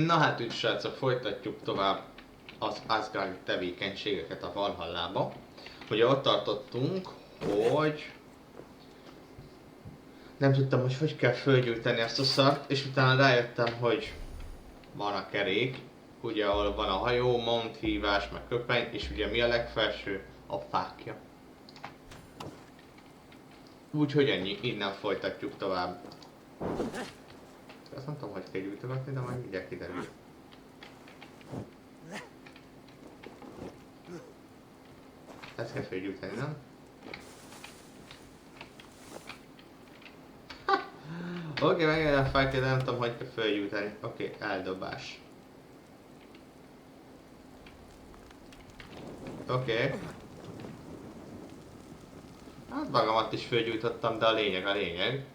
Na hát úgy srácok, folytatjuk tovább az Asgard tevékenységeket a Valhallába. Ugye ott tartottunk, hogy nem tudtam, hogy kell fölgyújtani ezt a szart, és utána rájöttem, hogy van a kerék, ugye ahol van a hajó, monthívás, meg köpeny, és ugye mi a legfelső? A fákja. Úgyhogy ennyi, innen folytatjuk tovább. Azt nem tudom, hogy kell gyújtogatni, de majd mindjárt kiderül. Ezt kell fölgyújtani, nem? Oké, megjelen a fákja, de nem tudom, hogy kell fölgyújtani. Oké, eldobás. Oké. Hát magamat is fölgyújtottam, de a lényeg a lényeg.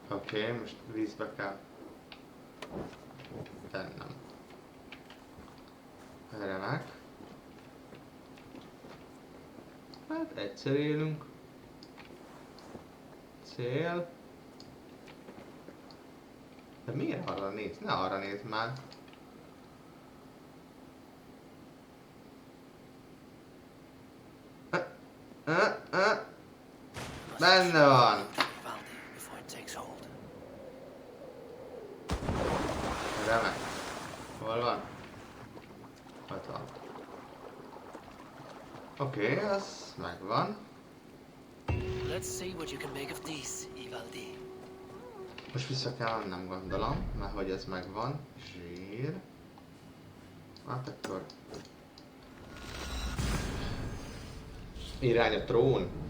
Oké, most vízbe kell tennem. Remek. Hát egyszer élünk. Cél. De miért arra néz? Ne arra nézd már. Benne van. Remek. Hol van? Ott van. Oké, az megvan. Most vissza kell, nem gondolom, mert hogy ez megvan. Zsír. Hát akkor... Irány a trón.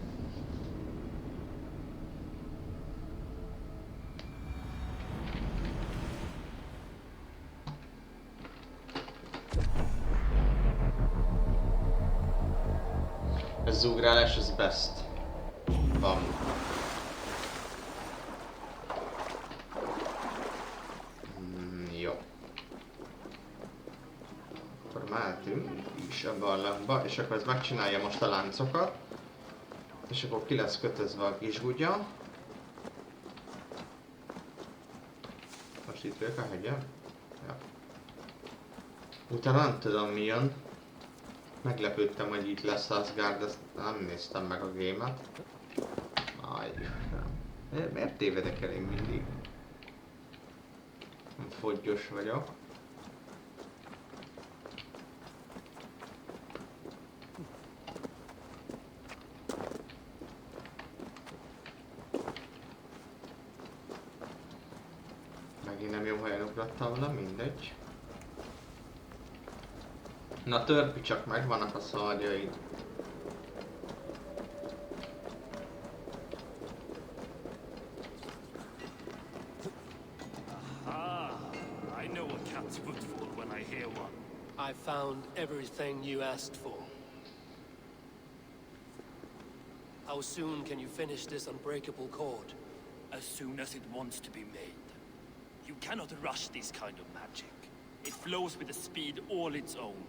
Ez ugrálás, az best. Van. Jó. Akkor mehetünk is a barlangba, és akkor ez megcsinálja most a láncokat. És akkor ki lesz kötözve a kisgudja. Most itt vagyok a hegyen. Ja. Utána nem tudom mi jön. Meglepődtem, hogy itt lesz Asgard, ezt nem néztem meg a gémet. Miért tévedek el én mindig? Foggyos vagyok. Megint nem jó helyen ugrottam volna, mindegy. Na törpi, csak megvannak a szarjaid. I found everything you asked for. How soon can you finish this unbreakable cord? As soon as it wants to be made. You cannot rush this kind of magic. It flows with a speed all its own.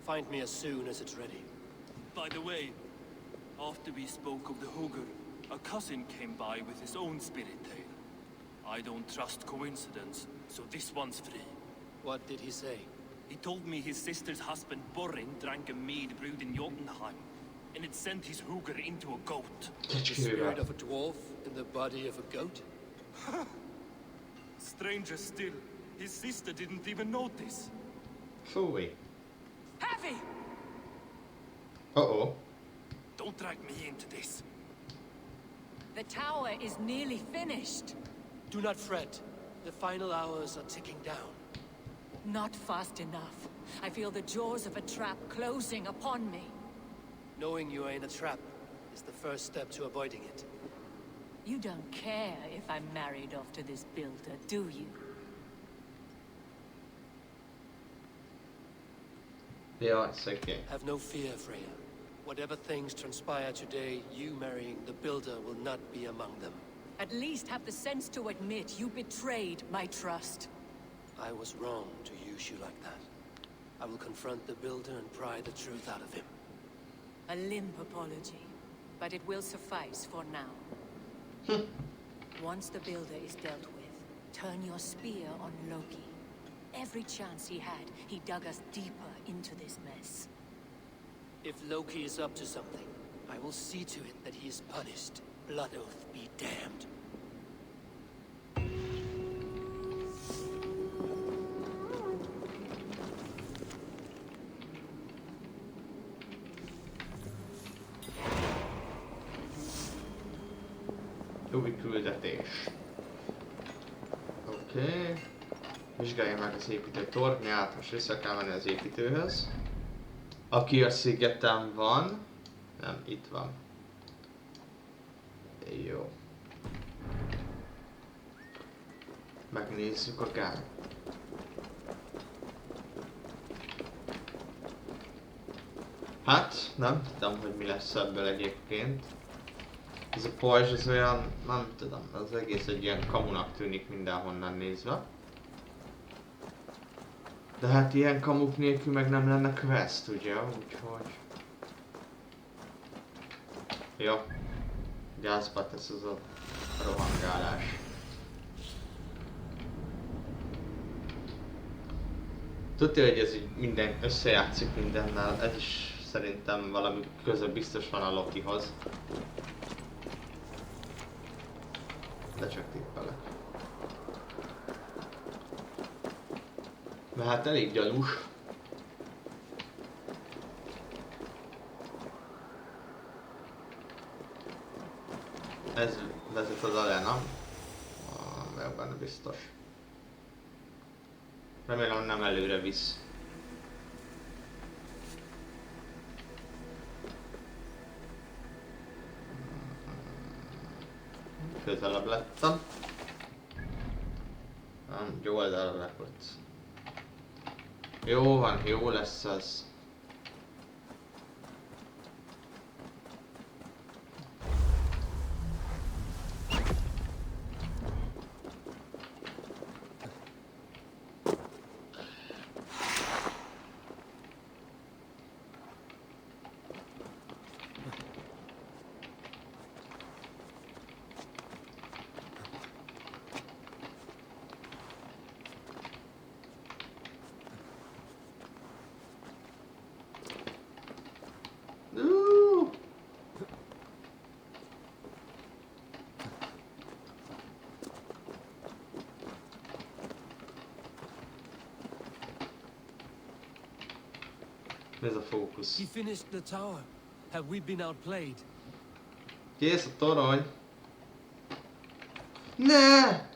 Find me as soon as it's ready. By the way, after we spoke of the Hugger, a cousin came by with his own spirit tale. I don't trust coincidence, so this one's free. What did he say? He told me his sister's husband Borin drank a mead brewed in Jotunheim, and it sent his Hugger into a goat. The spirit of a dwarf in the body of a goat? Stranger still, his sister didn't even notice. Fúj. Heavy! Uh-oh. Don't drag me into this. The tower is nearly finished. Do not fret. The final hours are ticking down. Not fast enough. I feel the jaws of a trap closing upon me. Knowing you are in a trap is the first step to avoiding it. You don't care if I'm married off to this builder, do you? Yeah, it's okay. Have no fear, Freya. Whatever things transpire today, you marrying the builder will not be among them. At least have the sense to admit you betrayed my trust. I was wrong to use you like that. I will confront the builder and pry the truth out of him. A limp apology. but it will suffice for now. Once the builder is dealt with, turn your spear on Loki. Every chance he had, he dug us deeper into this mess. If Loki is up to something, I will see to it that he is punished. Blood Oath be damned. Új küldetés. Oké. Vizsgálja meg az építő tornyát, most vissza kell menni az építőhöz. Aki a szigeten van. Nem, itt van. Jó. Megnézzük a gát. Hát, nem tudom, hogy mi lesz ebből egyébként. Ez a pajzs az olyan, nem tudom, az egész egy ilyen kamunak tűnik mindenhonnan nézve. De hát ilyen kamuk nélkül meg nem lenne quest, ugye? Úgyhogy... Jó. Gyászba tesz az a rohangálás. Tudja, hogy ez így minden összejátszik mindennel, ez is szerintem valami köze biztos van a Lokihoz. De csak tippelek. Mert hát elég gyanús. Ez vezet az arena. Vagyok benne biztos. Remélem nem előre visz. Közelebb lettem. Nem, jó oldalra rakott. Jó van, jó lesz ez. Ez a fókusz. He finished the tower. Have we been outplayed? Kész a torony. Ne!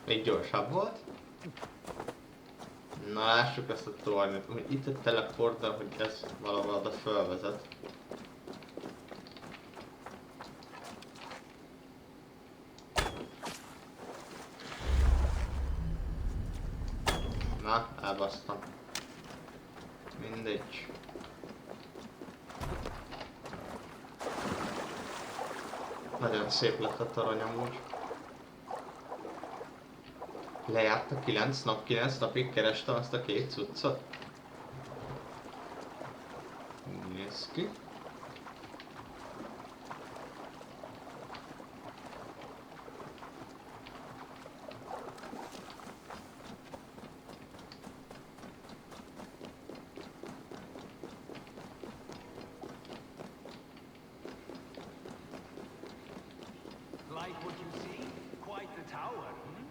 Még gyorsabb volt. Na lássuk ezt a tornyot. Itt egy teleporter, hogy ez valahol oda fölvezet. Na, elbasztam. Mindegy. Nagyon szép lett a torony amúgy. Lejárt a 9 nap, 9 napig kerestem azt a két cuccot. Nézd ki. Like what you see? Quite the tower, hmm?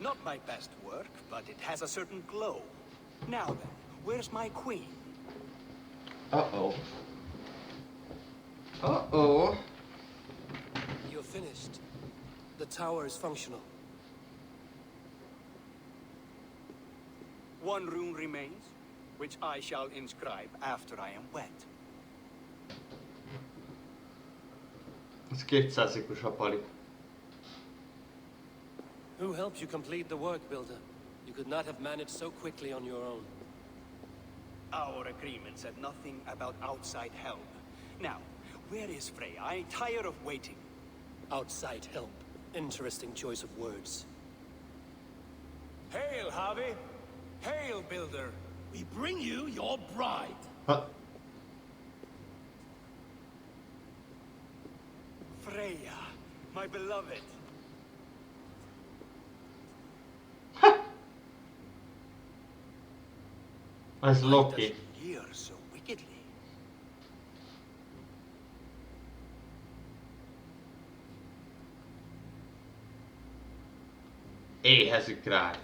Not my best work, but it has a certain glow. Now then, where's my queen? Uh-oh. Uh-oh. You're finished. The tower is functional. One rune remains, which I shall inscribe after I am wet. Ez 200-ikus a pali. Who helped you complete the work, Builder? You could not have managed so quickly on your own. our agreement said nothing about outside help. Now, where is Freya? I'm tired of waiting. Outside help. Interesting choice of words. Hail, Harvey! Hail, Builder! We bring you your bride. Huh? Freya, my beloved. Ez Why Loki. does she hear so wickedly? Éhezik rád.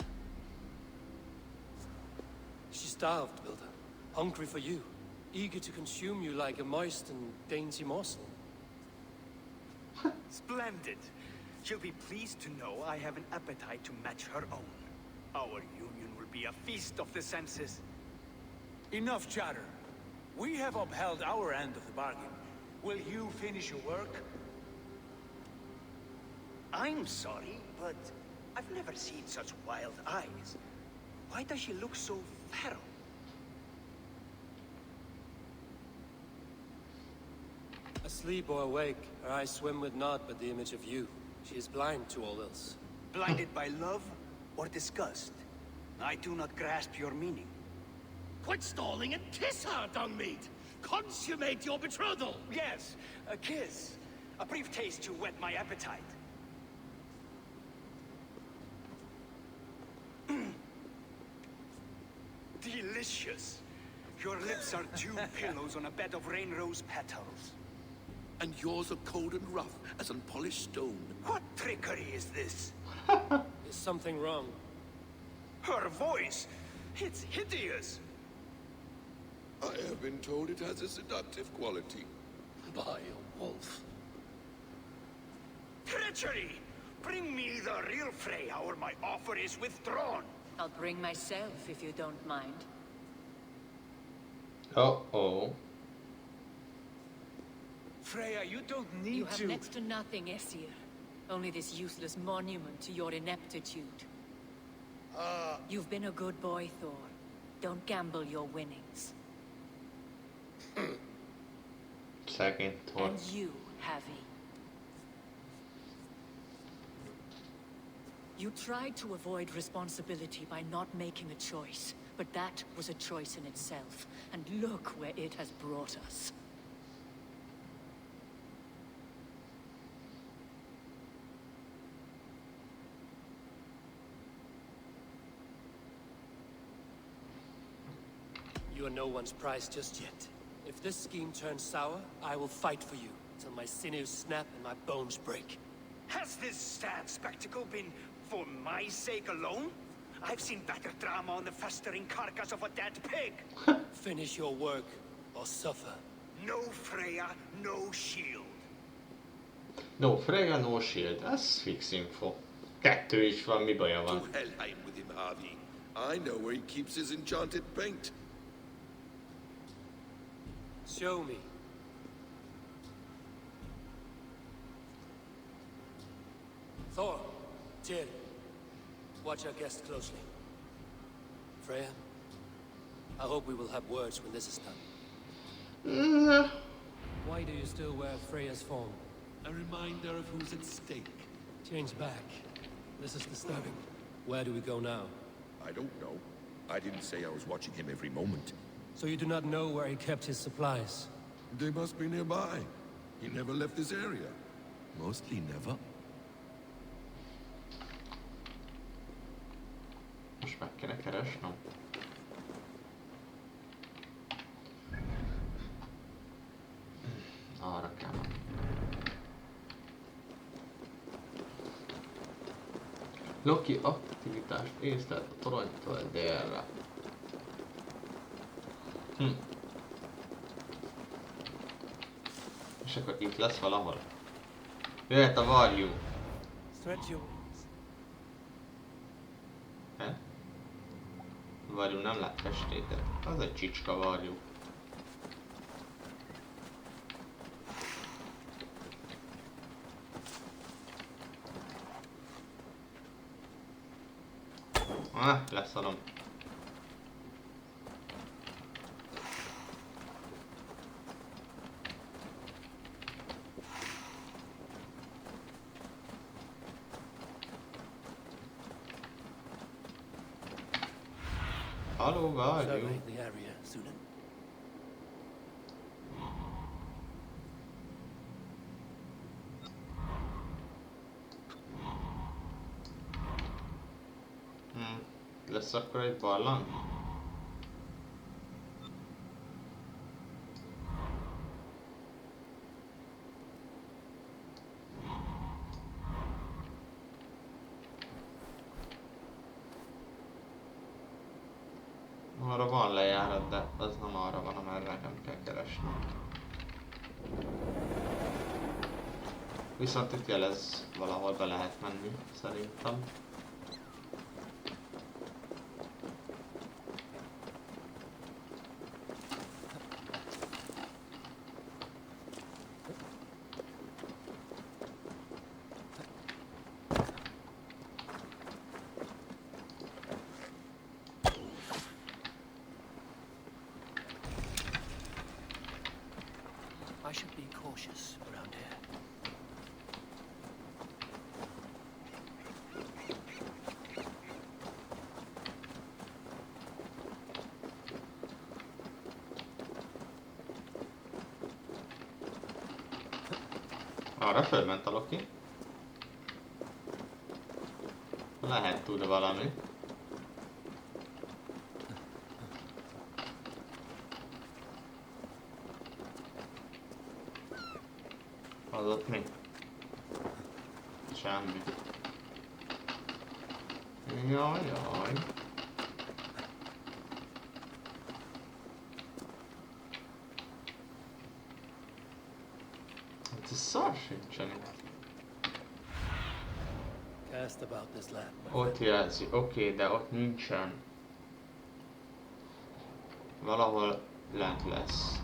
She's starved, Builder. Hungry for you. Eager to consume you like a moist and dainty morsel. Splendid. She'll be pleased to know I have an appetite to match her own. Our union will be a feast of the senses. Enough chatter. We have upheld our end of the bargain. Will you finish your work? I'm sorry, but I've never seen such wild eyes. Why does she look so feral? Asleep or awake, her eyes swim with naught but the image of you. She is blind to all else. Blinded by love or disgust? I do not grasp your meaning. Quit stalling and kiss her, dung meat. Consummate your betrothal. Yes, a kiss. A brief taste to whet my appetite. Delicious. Your lips are dew pillows on a bed of rain rose petals. And yours are cold and rough as unpolished stone. What trickery is this? Is something wrong? Her voice! It's hideous! I have been told it has a seductive quality. By a wolf. Treachery! Bring me the real Freya or my offer is withdrawn! I'll bring myself if you don't mind. Uh-oh. Freya, you don't need You have to... next to nothing, Esir. Only this useless monument to your ineptitude. You've been a good boy, Thor. Don't gamble your winnings. Szegény Thor. And you, Havi. You tried to avoid responsibility by not making a choice, but that was a choice in itself. And look where it has brought us. You are no one's prize just yet. If this scheme turns sour, I will fight for you till my sinews snap and my bones break. Has this sad spectacle been for my sake alone? I've seen better drama on the festering carcass of a dead pig. Finish your work, or suffer. No Freya, no shield. No Freya, no shield. Ez fix info. Kettő is van, mi baja To van? Helheim with him, Harvey. I know where he keeps his enchanted paint. Show me. Thor, Tyr, watch our guest closely. Freya, I hope we will have words when this is done. Why do you still wear Freya's form? A reminder of who's at stake. Change back. This is disturbing. Where do we go now? I don't know. I didn't say I was watching him every moment. So you do not know where he kept his supplies? They must be nearby. He never left this area. Mostly never. Most meg kéne keresnem. Arra kell. Loki aktivitást észlelt a toronytól délre. És akkor itt lesz valahol. Jöhet a varjú. Stretch your wings. He? Varjú nem lát festéket. Az egy csicska varjú. Leszalom. Haló vagyunk. Survey the area, Sunan. Lesz akkor egy barlang? Arra van lejárat, de az nem arra van, amerre nekem kell keresnem. Viszont itt jelez, valahol be lehet menni, szerintem. I should be cautious around here. Arra fölment a Loki. Lehet tud valami. Az ott mi? Semmi. Jaj, jaj. Hát ez szar sincsen itt. Cast about this land. Ott jelzi, oké, de ott nincsen. Valahol lent lesz.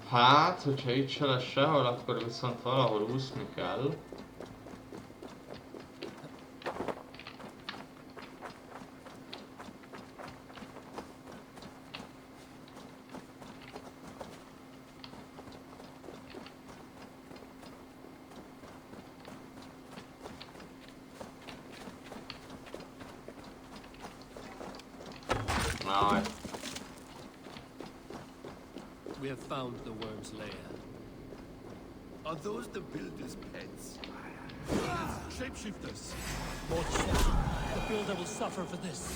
Hát, hogyha itt se lesz sehol, akkor viszont valahol úszni kell. Na, We have found the worm's lair. Are those the builder's pets? Shapeshifters! More deception. The builder will suffer for this.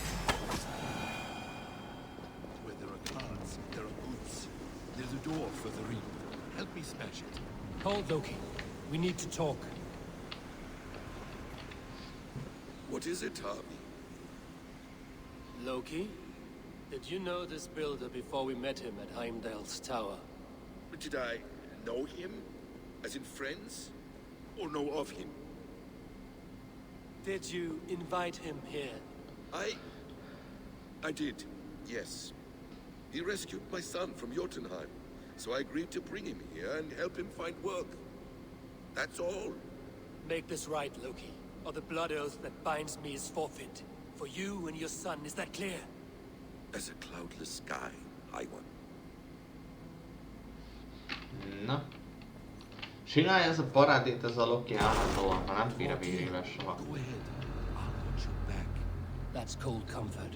Where there are cards, there are goods. There's a door further in. Help me smash it. Hold, Loki. We need to talk. What is it, Harvey? Loki? Did you know this builder before we met him at Heimdall's tower? Did I know him? As in friends? Or know of him? Did you invite him here? I did, yes. He rescued my son from Jotunheim, so I agreed to bring him here and help him find work. That's all. Make this right, Loki, or the blood oath that binds me is forfeit. For you and your son, is that clear? As a cloudless sky, High One. na. Csinálja ez a parádét, ez a Loki állandóan, ha nem bír a vérével soha. Go ahead. I'll watch your back. That's cold comfort.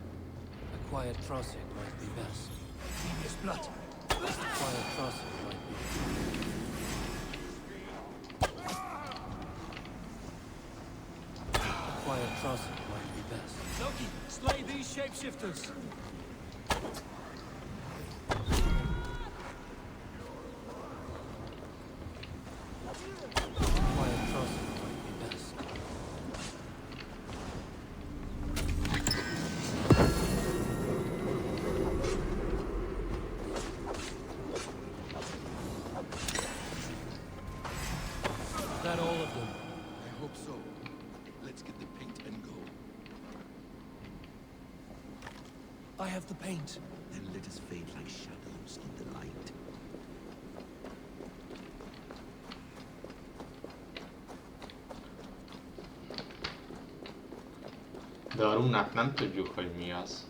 A quiet crossing might be best. His blood. A quiet crossing might be A quiet crossing might be best. Loki, slay these shapeshifters! Quiet crossing might be best. have the paint. Then let us fade like shadows in the light. De a runát nem tudjuk, hogy mi az.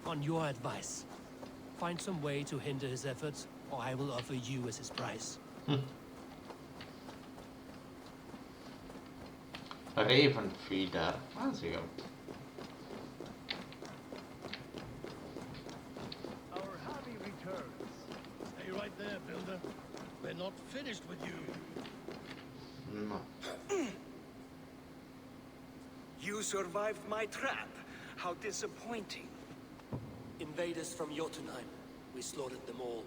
On your advice, find some way to hinder his efforts, or I will offer you as his price. Raven Feeder. Az jó. Our hobby returns. Stay right there, Builder. We're not finished with you. Na. You survived my trap. How disappointing. Invaders from Jotunheim. We slaughtered them all.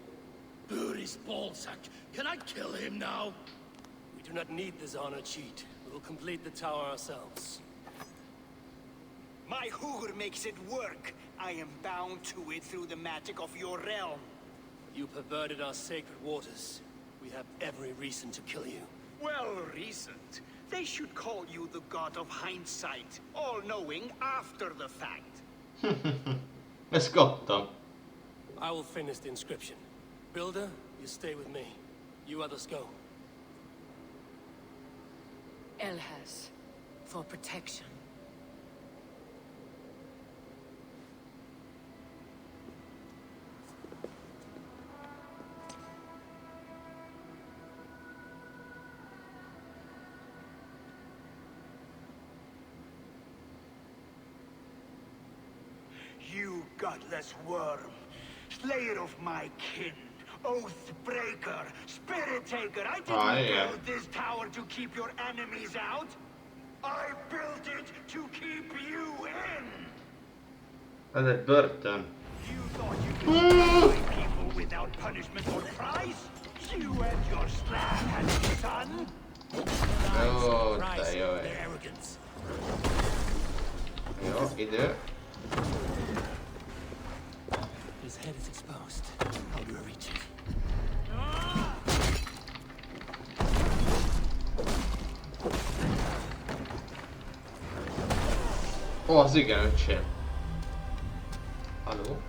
Buri's ballsack. Can I kill him now? We do not need this honor cheat. We will complete the tower ourselves. My Hugr makes it work. I am bound to it through the magic of your realm. You perverted our sacred waters. We have every reason to kill you. Well reasoned. They should call you the god of hindsight, all-knowing after the fact. Ezt kaptam. I will finish the inscription. Builder, you stay with me. You others go. Elhas, for protection. You godless worm, slayer of my kin, oath breaker, spirit taker. I didn't build this tower to keep your enemies out. I built it to keep you in. Ez egy börtön. You thought you could destroy people without punishment or prize? You and your slab son? Jó, te jó. Jó, idő. His head is exposed. How do I reach it? Ó, az igen, öcsém. Halló?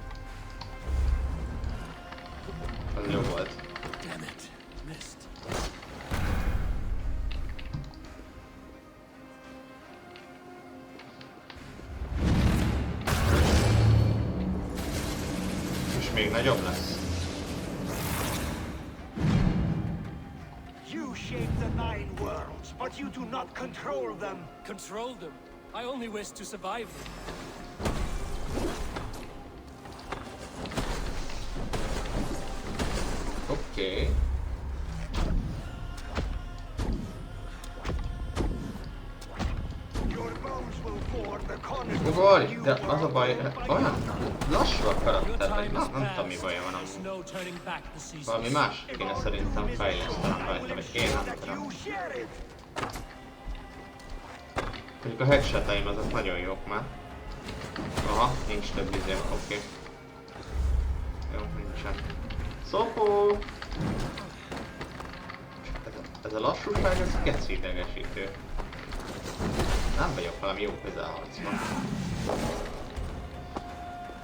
Az jó volt. Damn it, missed. És még nagyobb lesz. You shape the 9 worlds, but you do not control them. Control them. I only wish to survive them. Oké. Your bones will form the cornerstone. Ugorj, de az a baj, olyan lassú a karakter, vagy nem tudom mi baja van amúgy. No turning back the seasons. Valami más kéne szerintem fejlesztenem rajta, vagy én nem tudom. Mondjuk a headshot-aim azok nagyon jók már. Aha, nincs több izém, oké. Jó, nincsen. Szopó! Ez a lassúság, ez geci idegesítő. Nem vagyok valami jó közelharcban.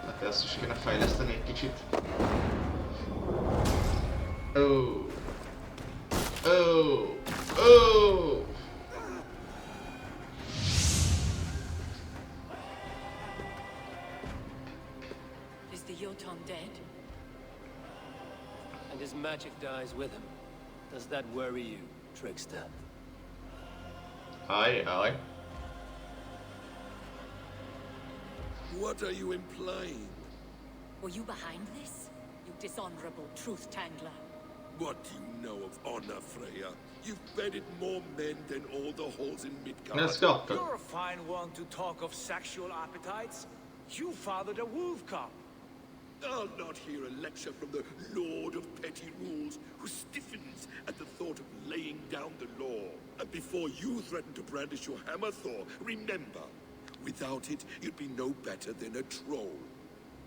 Hát ezt is kéne fejleszteni egy kicsit. Oh. Oh. Oh. Is the Jotun dead? And his magic dies with him. Does that worry you, trickster? Aye, aye. What are you implying? Were you behind this? You dishonorable truth-tangler. What do you know of honor, Freya? You've bedded more men than all the halls in Midgard. Let's go. You're a fine one to talk of sexual appetites. You fathered a wolf cub. I'll not hear a lecture from the Lord of Petty Rules, who stiffens at the thought of laying down the law. And before you threaten to brandish your hammer, Thor, remember, without it, you'd be no better than a troll.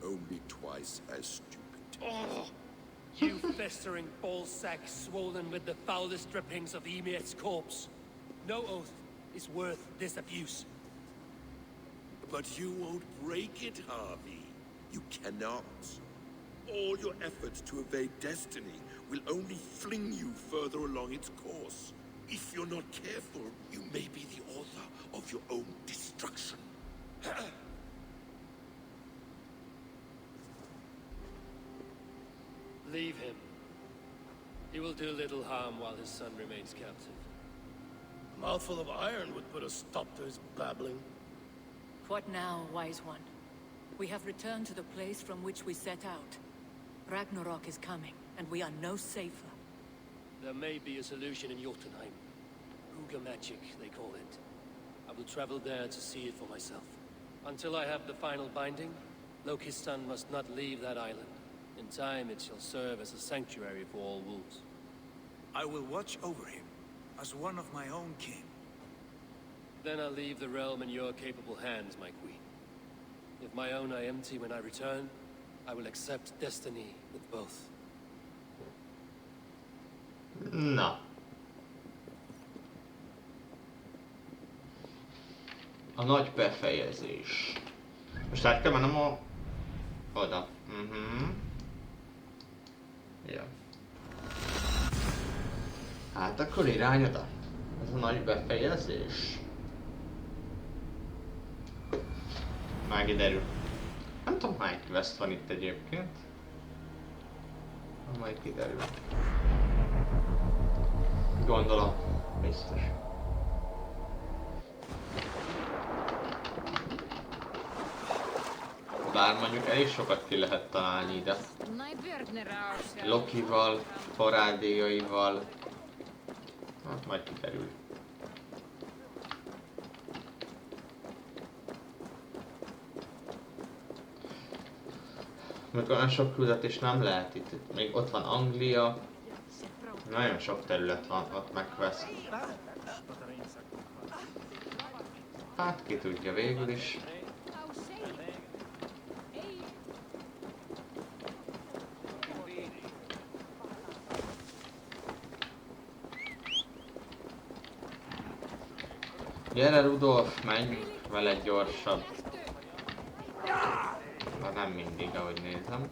only twice as stupid. Oh, you festering ballsack swollen with the foulest drippings of Ymir's corpse. No oath is worth this abuse. But you won't break it, Harvey. You cannot. All your efforts to evade destiny will only fling you further along its course. If you're not careful, you may be the author of your own destruction. Leave him. He will do little harm while his son remains captive. A mouthful of iron would put a stop to his babbling. What now, wise one? We have returned to the place from which we set out. Ragnarok is coming, and we are no safer. There may be a solution in Jotunheim. Uga magic, they call it. I will travel there to see it for myself. Until I have the final binding, Loki's son must not leave that island. In time, it shall serve as a sanctuary for all wolves. I will watch over him, as one of my own kin. Then I'll leave the realm in your capable hands, my queen. If my own are empty when I return, I will accept destiny with both. Na. A nagy befejezés. Most át kell mennem oda. Ja. Hát akkor irány oda. Ez a nagy befejezés. Már kiderül. Nem tudom, hány quest van itt egyébként. Majd kiderül. Gondolom. Biztos. Bár mondjuk elég sokat ki lehet találni ide. Lokival, parádéjaival. Hát majd kiderül. Meg olyan sok küldetés nem lehet itt. Még ott van Anglia. Nagyon sok terület van ott megvesz. Hát ki tudja végül is. Gyere Rudolf, menj vele gyorsabb. Na nem mindig, ahogy nézem.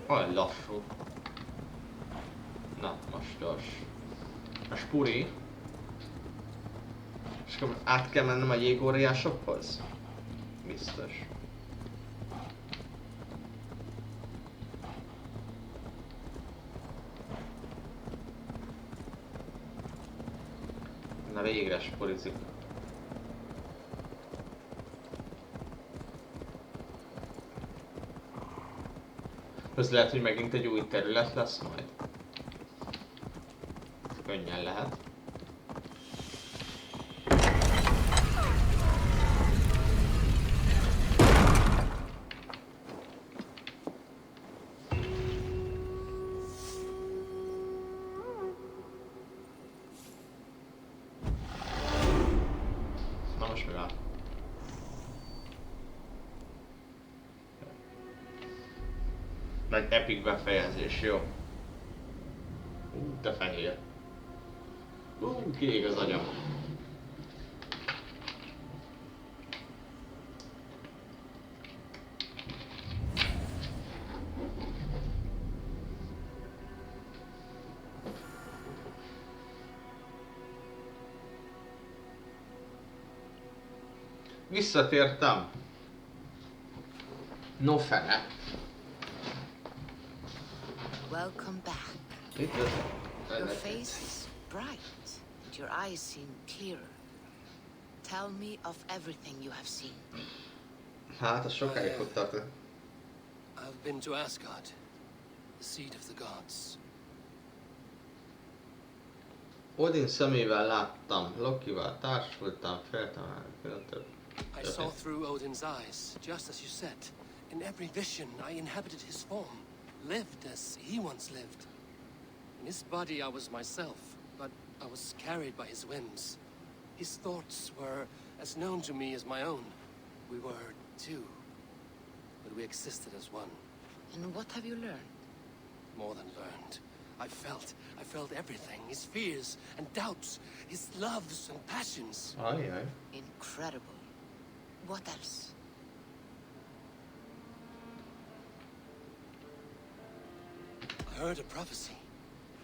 Olyan lassú. Na, most gyors. A spuri. És akkor át kell mennem a jégóriásokhoz? Biztos. Na végre spurizik. Ez lehet, hogy megint egy új terület lesz majd. Könnyen lehet. Na most mi van? Meg epic befejezés, jó. De fehér. Kiég az agyam. Visszatértem. No fene. Welcome back. Itt az. Your face is bright, and your eyes seem clearer. Tell me of everything you have seen. Hát, az sokáig fog tartani. I've been to Asgard, the seat of the gods. Odin szemével láttam, Lokival társultam, féltem el, I saw through Odin's eyes, just as you said. In every vision, I inhabited his form, lived as he once lived. In his body, I was myself, but I was carried by his whims. His thoughts were as known to me as my own. We were two, but we existed as one. And what have you learned? More than learned. I felt everything. His fears and doubts, his loves and passions. Aye, aye. Incredible. What else? I heard a prophecy.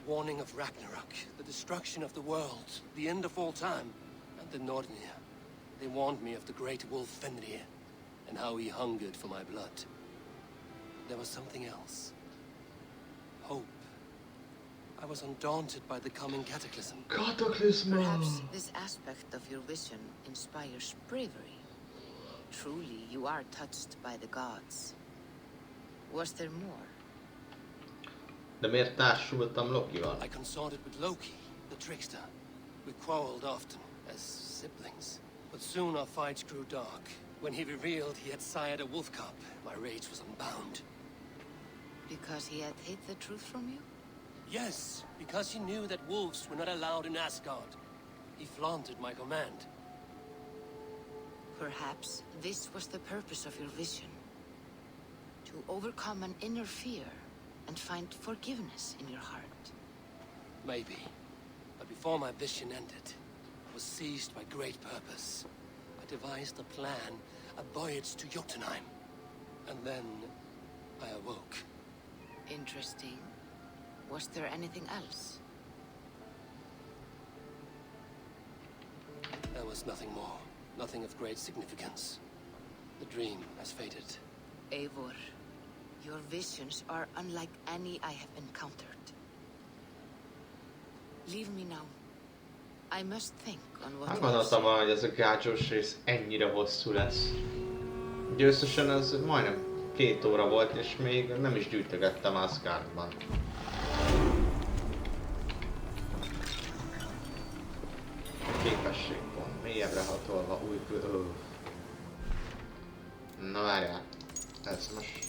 Warning of Ragnarok, the destruction of the world, the end of all time, and the Nordnir. They warned me of the great wolf Fenrir, and how he hungered for my blood. There was something else. Hope. I was undaunted by the coming cataclysm. Perhaps this aspect of your vision inspires bravery. Truly, you are touched by the gods. Was there more? De miért társultam Lokival? I consorted with Loki, the trickster. We quarreled often, as siblings. But soon our fights grew dark. When he revealed he had sired a wolf cub, my rage was unbound. Because he had hid the truth from you? Yes, because he knew that wolves were not allowed in Asgard. He flaunted my command. Perhaps this was the purpose of your vision. To overcome an inner fear and find forgiveness in your heart. Maybe. But before my vision ended, I was seized by great purpose. I devised a plan, a voyage to Jotunheim. And then I awoke. Interesting. Was there anything else? There was nothing more. Nothing of great significance. The dream has faded. Eivor, your visions are unlike any I have encountered. Leave me now. I must think on what Nem you have gondoltam said. volna, hogy ez a gácsos rész ennyire hosszú lesz. Győztesen az majdnem 2 óra volt, és még nem is gyűjtögettem Asgardban. Képességpont, mélyebbre hatolva, új Na várjál, ez most...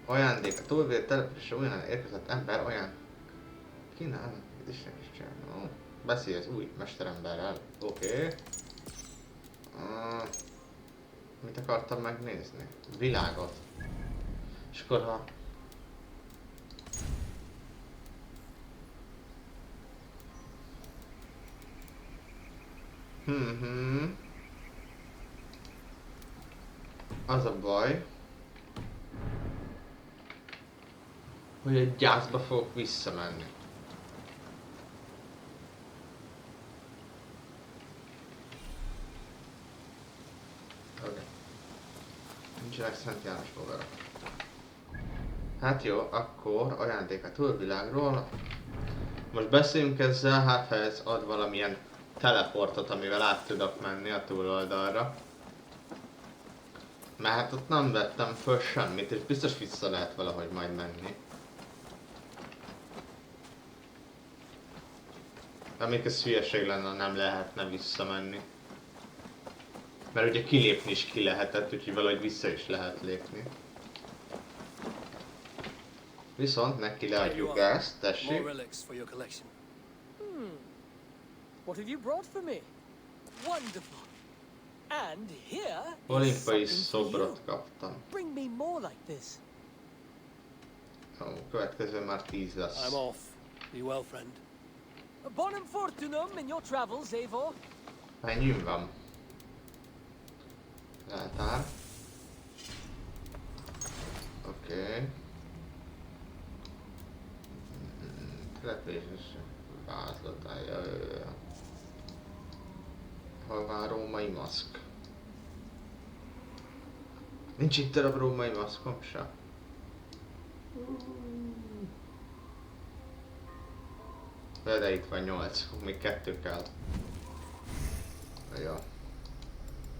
Ajándék, a túlvélt településre olyan érkezett ember, olyan... Ki nem? Itt is neki csinálni. No. Beszélj az új mesteremberrel. Oké. Mit akartam megnézni? Világot. És akkor ha... Az a baj, hogy egy gyászba fogok visszamenni. Oké. Nincsenek Szent János fogarak. Hát jó, akkor ajándék a túlvilágról. Most beszéljünk ezzel, hát ha ez ad valamilyen teleportot, amivel át tudok menni a túloldalra. Mert hát ott nem vettem föl semmit, és biztos vissza lehet valahogy majd menni. Amíg ez hülyeség lenne, nem lehetne visszamenni. Mert ugye kilépni is ki lehetett, úgyhogy valahogy vissza is lehet lépni. Viszont neki leadjuk ezt, tessék. What have you brought for me? Wonderful. And here Olimpai szobrot kaptam. Bring me more like this. Ó, következő már 10 lesz. I'm off. Be well, friend. Bonum fortunum in your travels, Eivor. Mennyünk van? Leltár. Oké. Telepéses vázlatája. Hol van római maszk? Nincs itt darab római maszkom se. De itt van 8, még 2 kell. Jó.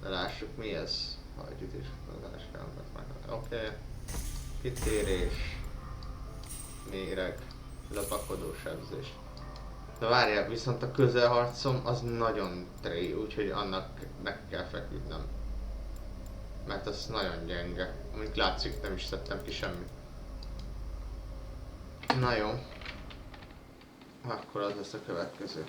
De lássuk mi ez. Hagyütés, adás kell meg. Oké. Kitérés. Méreg. Lopakodó sebzés. De várjál, viszont a közelharcom az nagyon tré, úgyhogy annak meg kell feküdnem. Mert az nagyon gyenge. Amint látszik, nem is szedtem ki semmit. Na jó. Akkor az lesz a következő.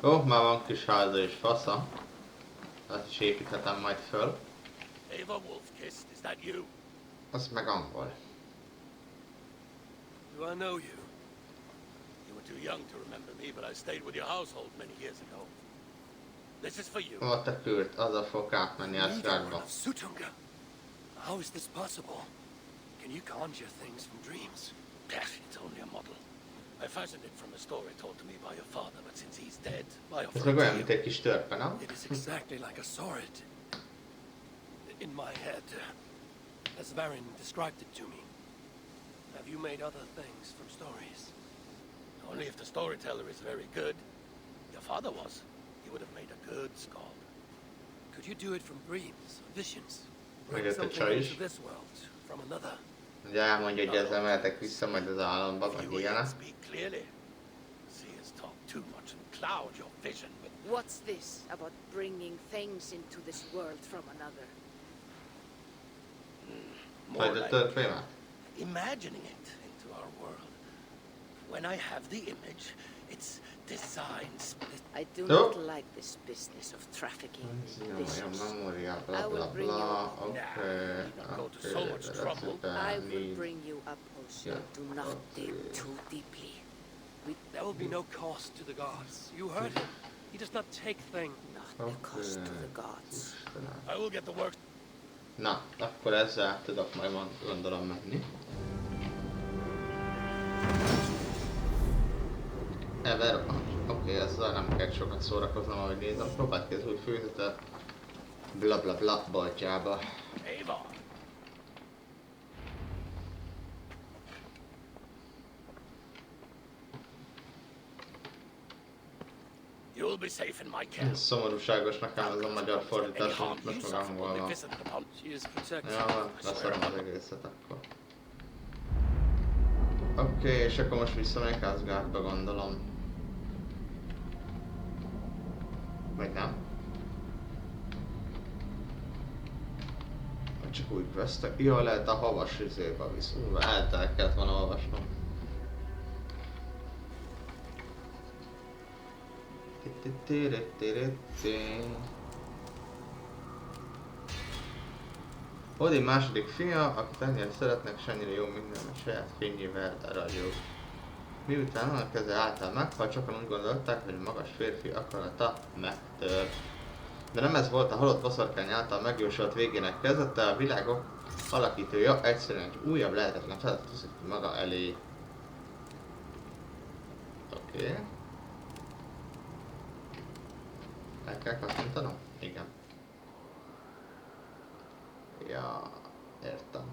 Ó, már van kis háza és fasza. Azt is építhetem majd föl. Ava Wolfkist, is that you? Az meg angol. Do I know you? You were too young to remember me, but I stayed with your household many years ago. This is for you. Ott a kürt, azzal fog átmenni a szárba. of Sutunga. How is this possible? Can you conjure things from dreams? Yes, it's only a model. I fashioned it from a story told to me by your father, but since he's dead, I Ez offer meg it olyan, to mint you. egy kis törpe, nem? It is exactly like I saw it. In my head. As Varin described it to me. Have you made other things from stories? Only if the storyteller is very good. Your father was. He would have made a good skald. Could you do it from dreams, visions? Meg Bring jött a something csaj into is. this world from another? Ugye elmondja, hogy ezzel mehetek vissza majd az álomba, If meg you ilyenek. speak clearly. Seers talk too much and cloud your vision with What's this about bringing things into this world from another? more Majd a like törpémet? imagining it into our world. When I have the image, it's designed split. I do No. not like this business of trafficking visions. Memória, I bla will bla bring you bla, up. oké, Don't go to so much trouble. I will bring you a potion. Do not dig too deeply. There will be no cost to the gods. You heard him. He does not take things. Not the cost to the gods. I will get the work. Na, akkor ezzel tudok majd gondolom menni. Ever, oké, ezzel nem kell sokat szórakoznom, ahogy nézem. Próbáld ki az új főzetet. Bla bla bla boltjába. Ava. You'll be safe in my camp. Szomorúságosnak áll az a magyar fordítás, amit most meg angol van. She is protected. Ja, van, leszarom az egészet akkor. Oké, és akkor most visszamegyek Asgardba, gondolom. Vagy nem? Vagy csak úgy vesztek? Jó, lehet a havas izébe visz. El kellett volna olvasnom. Odin második fia, akit ennyire szeretnek, és ennyire jó minden, a saját fényével ragyog. Miután annak keze által meghal, sokan úgy gondolták, hogy a magas férfi akarata megtör. De nem ez volt a halott boszorkány által megjósolt végének kezdete, a világok alakítója egyszerűen egy újabb lehetetlen feladatot tűzött maga elé. Oké. El kell kattintanom? Igen. Ja, értem.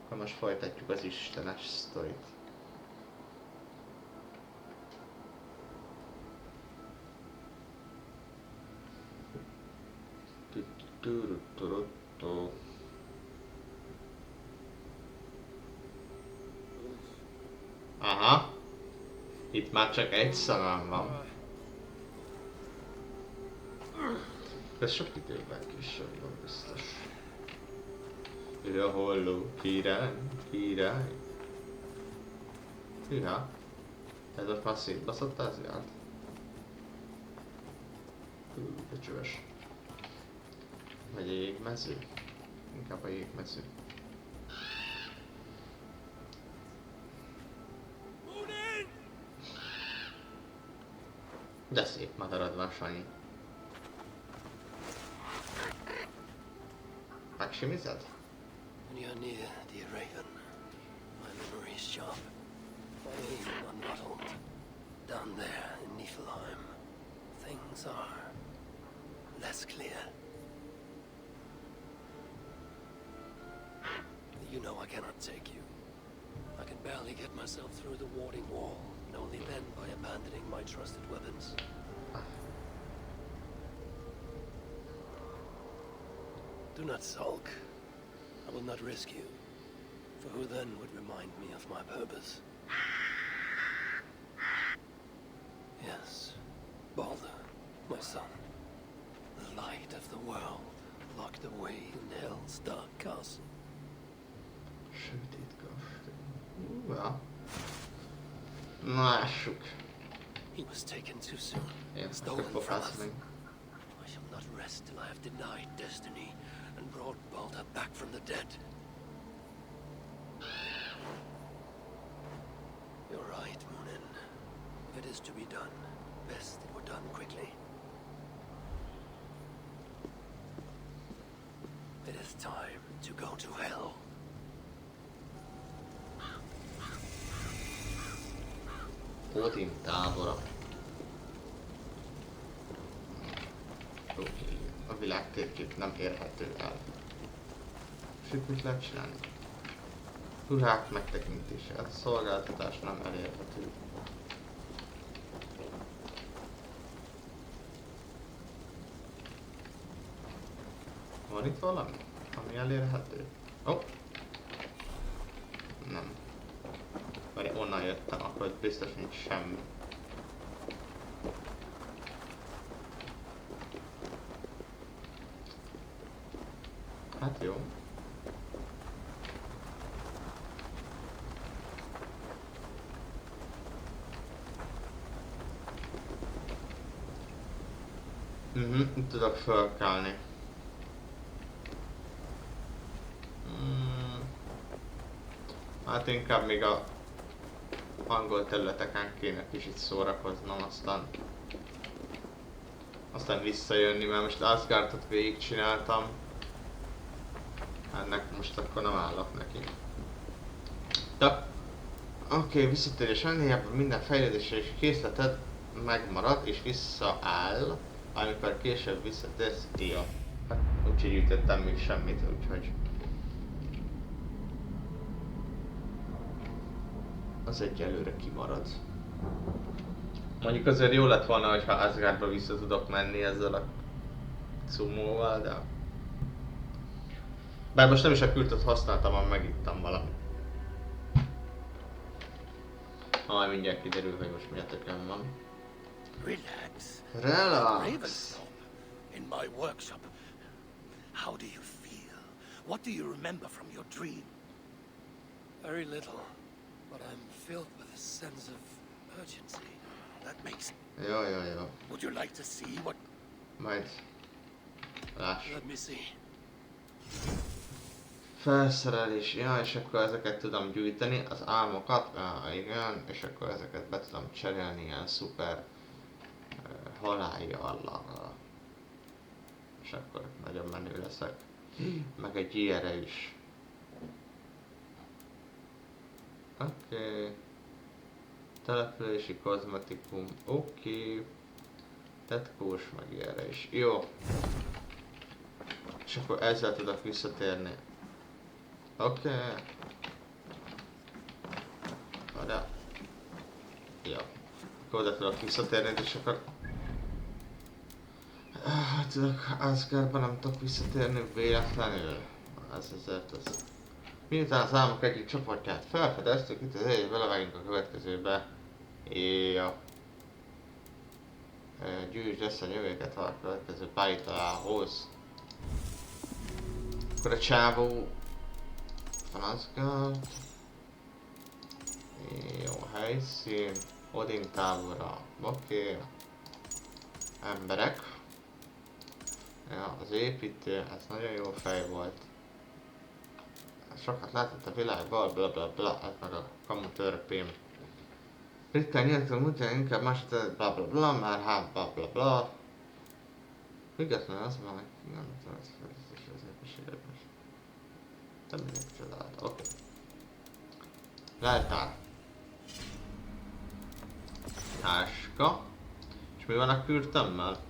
Akkor most folytatjuk az istenes sztorit. Aha. Itt már csak egy szemem van. Ez sok időben később van biztos. Ő a holló, király, király. Hűha. Ez ott már szétbaszott az járt. De csöves. Vagy a jégmező? Inkább a jégmező. De szép madarad van, Sanyi. Megsimized? When you're near, dear Raven, my memory is sharp. My aim unruffled. Down there in Niflheim, things are less clear. You know I cannot take you. I can barely get myself through the warding wall, and only then by abandoning my trusted weapons. Do not sulk. I will not risk you. For who then would remind me of my purpose? Yes, Balder, my son. The light of the world, locked away in Hell's dark castle. Sötét kastély. Ja. Na, lássuk. He was taken too soon. Én Stolen fogok from us. focuszni. I shall not rest till I have denied destiny and brought Balder back from the dead. You're right, Munin. If it is to be done, best it were done quickly. It is time to go to hell. Odin tábora. Oké. A világ térkép nem érhető el. És itt mit lehet csinálni? Ruhák megtekintése. A szolgáltatás nem elérhető. Van itt valami? Ami elérhető? Oh. Nem. Vagy onnan jöttem, akkor biztos nincs semmi. Hát jó. Itt tudok fölkelni. Hát inkább még a angol területeken kéne kicsit szórakoznom, aztán visszajönni, mert most Asgardot végigcsináltam. Ennek most akkor nem állok neki. De oké, visszatérés ennél minden fejlődésre és készleted megmarad és visszaáll, amikor később visszatérsz. Jó. Hát úgyhogy ütöttem még semmit, úgyhogy az egyelőre kimarad. Mondjuk azért jó lett volna, hogyha Asgardba vissza tudok menni ezzel a cumóval, de... Bár most nem is a kültöt használtam, hanem megittam valamit. Majd mindjárt kiderül, hogy most mi a tököm van. Relax. Relax. In my workshop. How do you feel? What do you remember from your dream? Very little, but I'm filled with a sense of urgency. That makes... Jó. Would you like to see what... Majd... Láss. Let me see. Felszerelés, ja, és akkor ezeket tudom gyűjteni, az álmokat, igen, és akkor ezeket be tudom cserélni ilyen szuper halállyal. És akkor nagyon menő leszek. Meg egy ilyenre is. Oké. Települési kozmetikum, oké. Tetkós, meg ilyenre is. Jó. És akkor ezzel tudok visszatérni. Oké. Várjál. Jó. Akkor oda tudok visszatérni, és akkor... Tudok, Asgardban nem tudok visszatérni véletlenül. Ez azért az... Miután az álmok egyik csoportját felfedeztük, itt az egyik belevegyünk a következőbe. Jó. Gyűjtsd össze a jövőket, ha a következő pályához. Akkor a csávó... Van Asgard. Jó, helyszín. Odin tábora. Oké. Emberek. Ja, az építő, ez nagyon jó fej volt. Sokat látott a világban, blablabla, ez meg a kamu törpém. Ritkán nyíltan mutatja, inkább másodszor blablabla, már hát blablabla. Függetlenül az van, hogy nem tudom, ez fejlesztés az építségedben. Nem mindenki csodálat, oké. Leltár. Táska. És mi van a kürtömmel?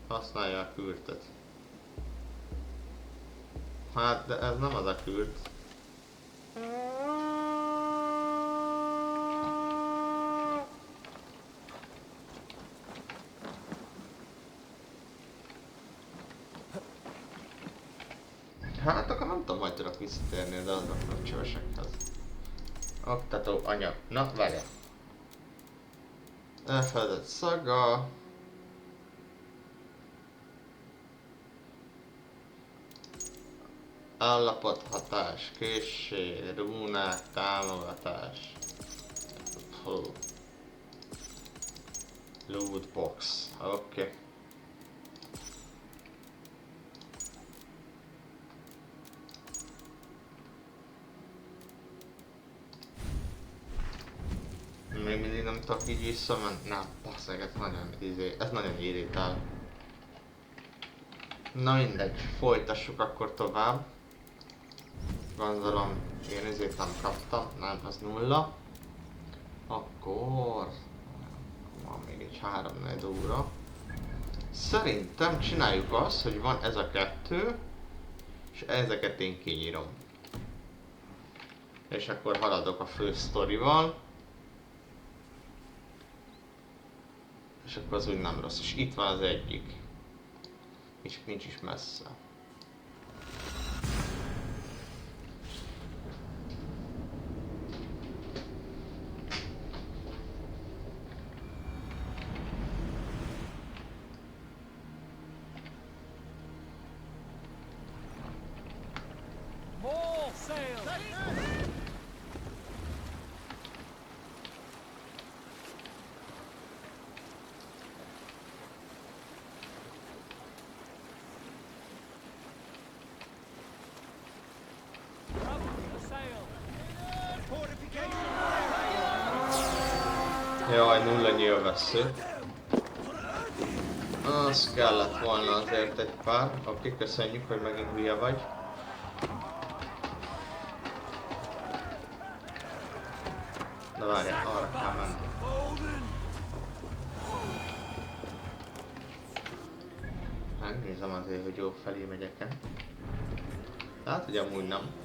Használja a kürtöt. Hát, de ez nem az a kürt. Hát akkor nem tudom, majd tudok visszatérni, de azoknak csövesekhez. Oktató anyag. Na, várjál. Elfeledett szaga. Állapothatás, készség, rúnák, támogatás. Lootbox, oké. Még mindig nem tudok így visszamenni. Nem, basszeg, ez nagyon irritál. Na mindegy, folytassuk akkor tovább. Gondolom, én ezért nem kaptam, nem, az 0. Akkor... van még egy 3-4 óra. Szerintem csináljuk azt, hogy van ez a 2, és ezeket én kinyírom. És akkor haladok a fő sztorival. És akkor az úgy nem rossz, és itt van az egyik. És nincs is messze. More sail! Jaj, 0 nyilvessző. Az kellett volna azért egy pár. Oké, köszönjük, hogy megint hülye vagy. De várjál, arra kell menni. Megnézem azért, hogy jó felé megyek-e. Tehát, hogy amúgy nem.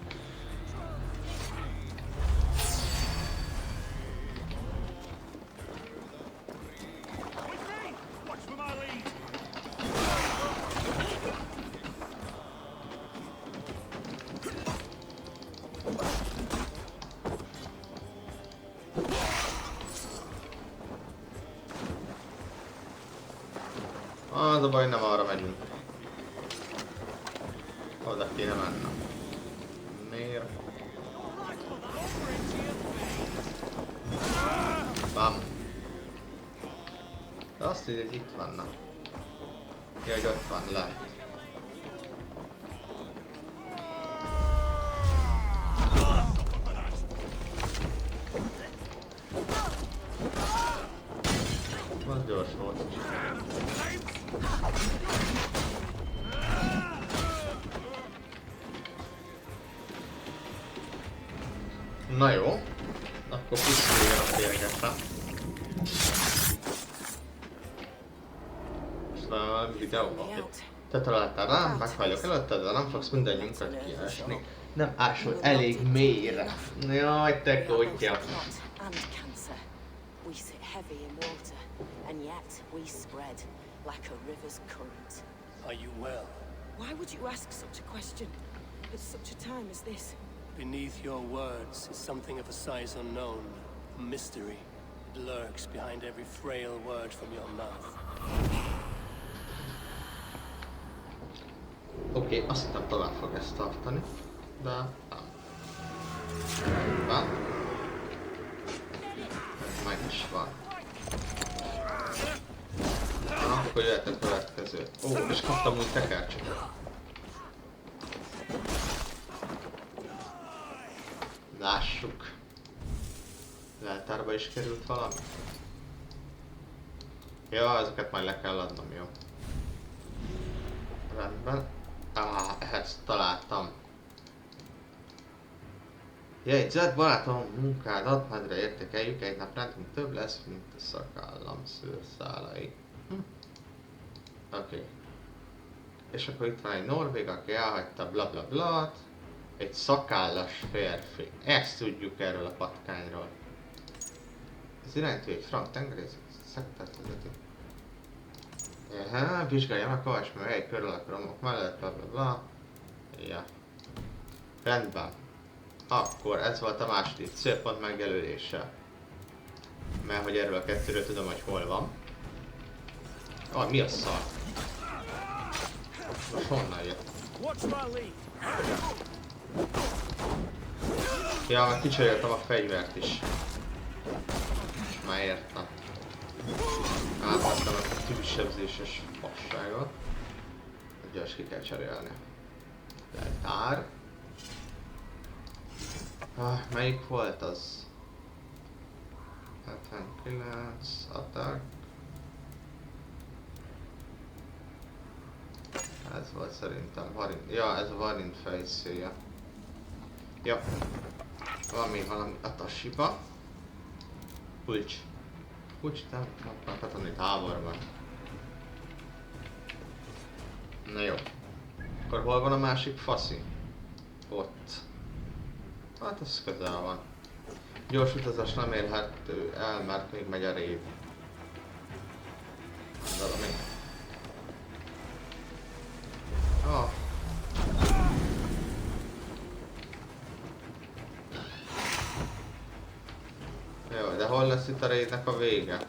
Az a baj, nem arra megyünk. Oda kéne mennem. Miért? Bam. De azt hiszem, hogy itt vannak. Ja, hogy ott van, lehet. Az gyors volt. Na jó, akkor pusztuljon a félgetre. Most van valami videó, oké. Te találtál rám, meghajlok előtted, de nem fogsz mindannyiunkat kiesni. Nem ásol elég mélyre. Jaj, te kutya. We sit heavy in water, and yet we spread like a river's current. Are you well? Why would you ask such a question at such a time as this? Beneath your words is something of a size unknown, a mystery. It lurks behind every frail word from your mouth. Oké, azt hittem tovább fog ezt tartani, de nem. Van. Meg is van. Na, akkor jöhet a következő. Ó, és kaptam úgy tekercset. Lássuk. Leltárba is került valami? Ja, ezeket majd le kell adnom, jó. Rendben. Ehhez találtam. Jegyzet, barátom, munkádat nagyra értékeljük, egy nap rendkívül több lesz, mint a szakállam szőrszálai. Oké. És akkor itt van egy norvég, aki elhagyta bla bla bla. Egy szakállas férfi. Ezt tudjuk erről a patkányról. Az iránytű egy frank tengerészet szektát vezeti. Vizsgálja meg Kovács, mert egy körül a romok mellett, bla bla bla. Ja. Rendben. Akkor ez volt a második célpont megjelölése. Mert hogy erről a kettőről tudom, hogy hol van. Mi a szar? Most honnan jött? Watch my lead. Ja, meg kicseréltem a fegyvert is. Már értem. Átvettem a tűzsebzéses fasságot. Gyors ki kell cserélni. Lejtár. Melyik volt az? 79, attack. Ez volt szerintem varint. Ja, ez a varint fejszéje. Ja. Van még valami atashiba. Kulcs. Kulcs, nem akarok katoni táborban. Na jó. Akkor hol van a másik faszi? Ott. Hát ez közel van. Gyors utazás nem érhető el, mert még megy a rév. Valami. Ah. Jó, de hol lesz itt a raidnek a vége?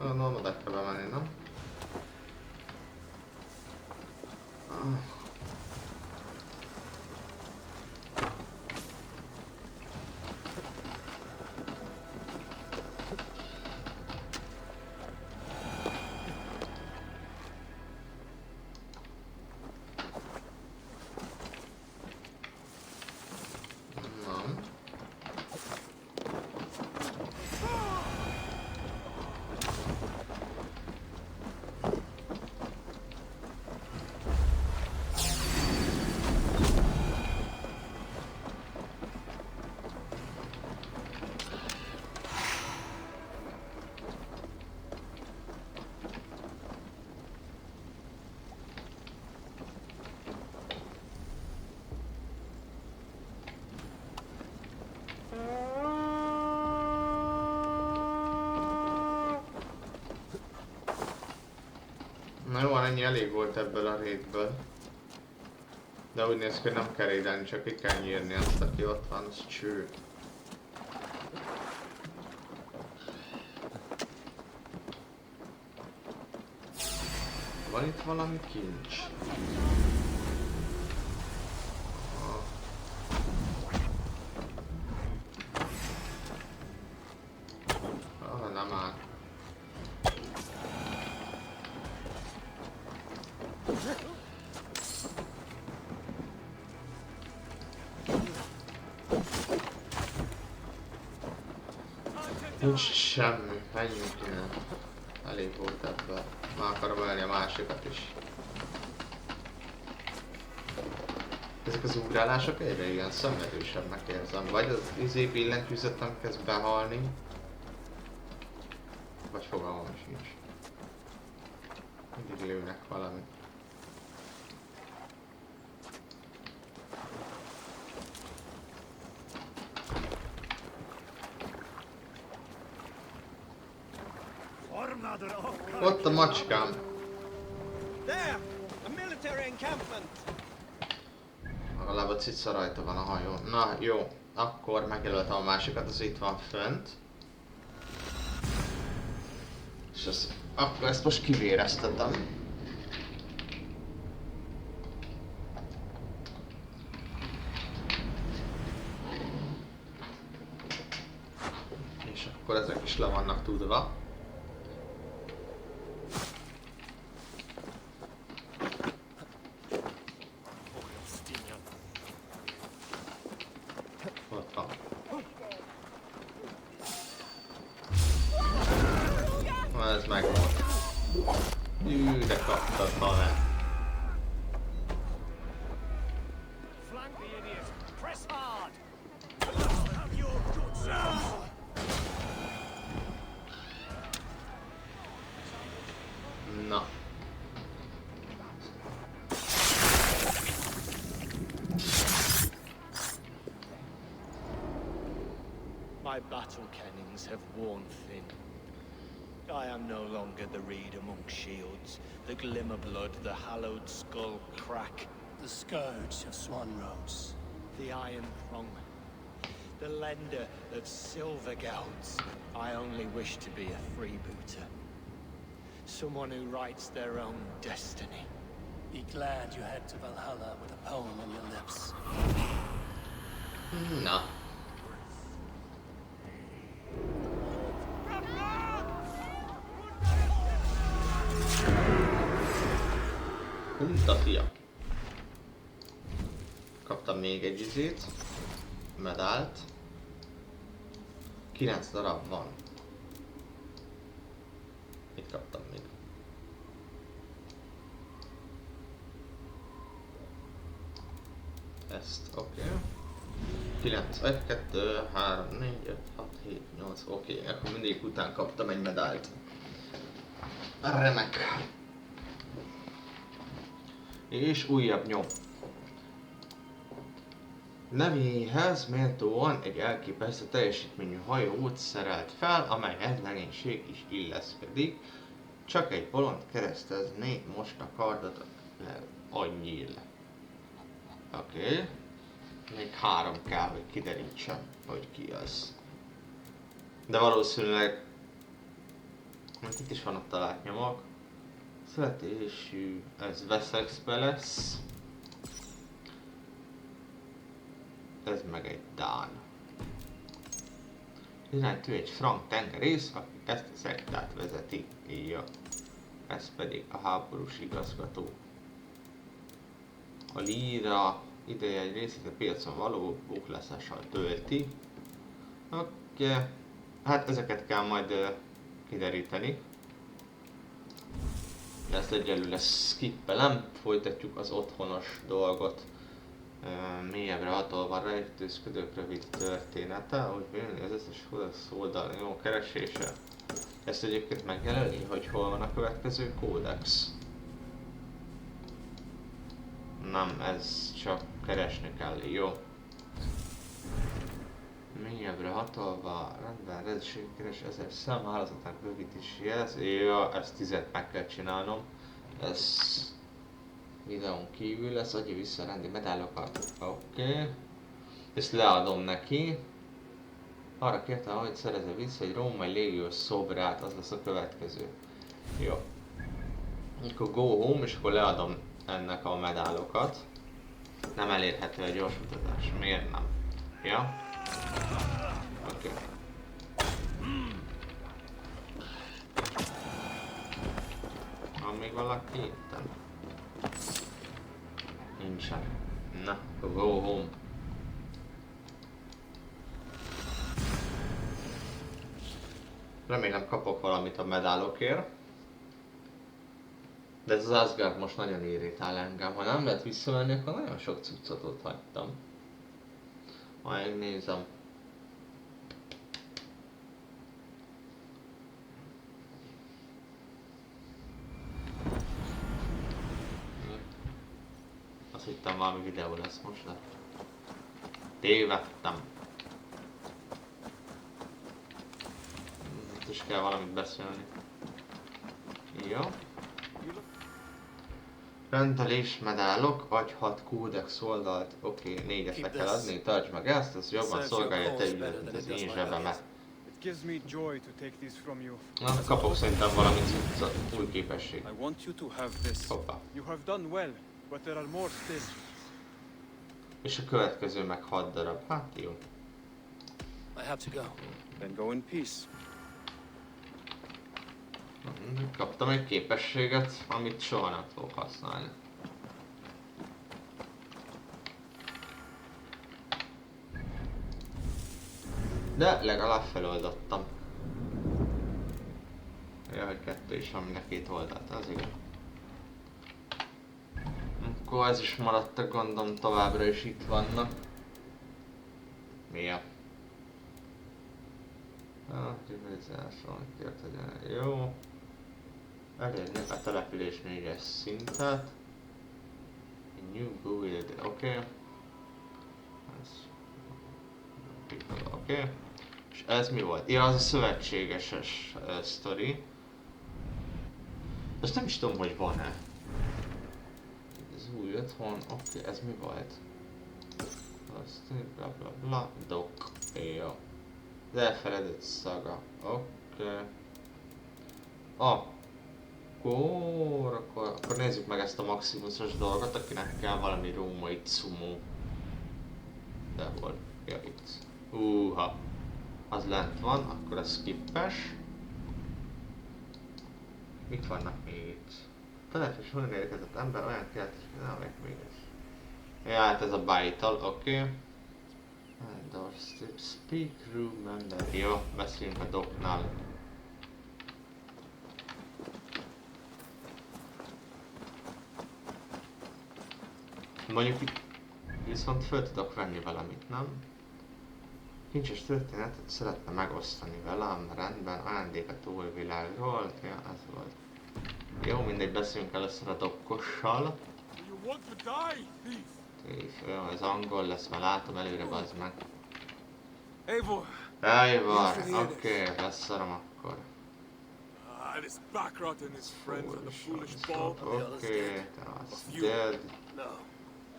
Nem, oda kell bemenni, nem? Na jó, ennyi elég volt ebből a raidből. De úgy néz ki, hogy nem kell raidelni, csak ki kell nyírni azt, aki ott van, az cső. Van itt valami kincs? Nem áll. Nincs semmi, menjünk innen. Elég volt ebből. Már akarom ölni a másikat is. Ezek az ugrálások egyre ilyen szenvedősebbnek érzem. Vagy az billentyűzet nem kezd behalni. Vagy fogalmam sincs. Mindig lőnek valamit. Ott a macskám. There, a military encampment. Legalább a cica rajta van a hajón. Na jó, akkor megjelöltem a másikat, az itt van fönt. És akkor ezt most kivéreztetem. És akkor ezek is le vannak tudva. Ez megvolt. De kaptad, haver. Na. My battle kennings have worn thin. I am no longer the reed among shields, the glimmer blood, the hallowed skull crack. The scourge of Swan Roads. the Iron Prong, the lender of silver gouts. I only wish to be a freebooter. Someone who writes their own destiny. Be glad you head to Valhalla with a poem on your lips. Na. Húzta fia. Kaptam még egy izét. Medált. 9 darab van. Mit kaptam még? Ezt, oké. 9, 1, 2, 3, 4, 5, 6, 7, 8, oké. Akkor mindig után kaptam egy medált. Remek. És újabb nyom. Nevéhez méltóan egy elképesztő teljesítményű hajót szerelt fel, amelyhez legénység is illeszkedik. Csak egy bolond keresztezné most a kardot annyira. Oké. Még 3 kell, hogy kiderítsem, hogy ki az. De valószínűleg... Mert itt is vannak talált nyomok. Születésű, ez Wessexbe lesz. Ez meg egy dán. Iránytű egy frank tengerész, aki ezt a szektát vezeti. Ja. Ez pedig a háborús igazgató. A líra ideje egy részét a piacon való buklászással tölti. Oké. Hát ezeket kell majd kideríteni. De ezt egyelőre skippelem, folytatjuk az otthonos dolgot. Mélyebbre hatolva rejtőzködők rövid története, ahogy bírni az összes oldal jó keresése. Ezt egyébként megjelöli, hogy hol van a következő kódex. Nem, ez csak keresni kell, jó. Mélyebbre hatolva, rendben, rendőrség keres 1000 szám, hálózatnak bővítési jelz. Ja, ezt 10-et meg kell csinálnom. Ez videón kívül lesz, adja vissza a rendi medálokat. Oké. Ezt leadom neki. Arra kértem, hogy szerezze vissza egy római légiós szobrát, az lesz a következő. Jó. Akkor go home, és akkor leadom ennek a medálokat. Nem elérhető a gyors utatás. Miért nem? Ja? Oké. Van még valaki itten? Nincsen. Na, akkor go home. Remélem kapok valamit a medálokért. De ez az Asgard most nagyon irritál engem. Ha nem lehet visszamenni, akkor nagyon sok cuccot ott hagytam. Majd megnézem. Azt hittem valami videó lesz most, de tévedtem. Itt is kell valamit beszélni. Jó. Rendelés, medálok, adj 6 kódex oldalt, oké, 4-et le kell adni, tartsd meg ezt, ez jobban szolgálja te ügylet, mint az én zsebemet. Na, kapok szerintem valami cuccot, új képesség. Hoppá. És a következő meg 6 darab, hát jó. Kaptam egy képességet, amit soha nem fogok használni. De legalább feloldottam. Ja, hogy 2 is van, mind a 2 oldalt, az igen. Akkor ez is maradt a gondom, továbbra is itt vannak. Mia? Jó. Elérni a település 4-es szintet. New build, oké. Oké. És ez mi volt? Ja, az a szövetségeses sztori. Azt nem is tudom, hogy van-e. Ez új otthon, oké, ez mi volt? bla bla bla, dok. Jó. Az elfeledett szaga. Oké. Akkor nézzük meg ezt a maximusos dolgot, akinek kell valami római cumó. De hol? Ja, itt. Az lent van, akkor ez skippes. Mit vannak még itt? Telepes honnan érkezett ember olyan keltés, nem meg még ez. Ja, hát ez a vital, oké. Doorstep, speak room member. Jó, beszéljünk a doknál. Mondjuk itt viszont föl tudok venni valamit, nem? Kincses történetet szeretne megosztani velem, rendben, ajándék a túlvilágról, ja, ez volt. Jó, mindegy, beszéljünk először a dokkossal. Jó, az angol lesz, már látom előre, bazd meg. Eivor, oké, leszarom akkor. Oké, te az dead.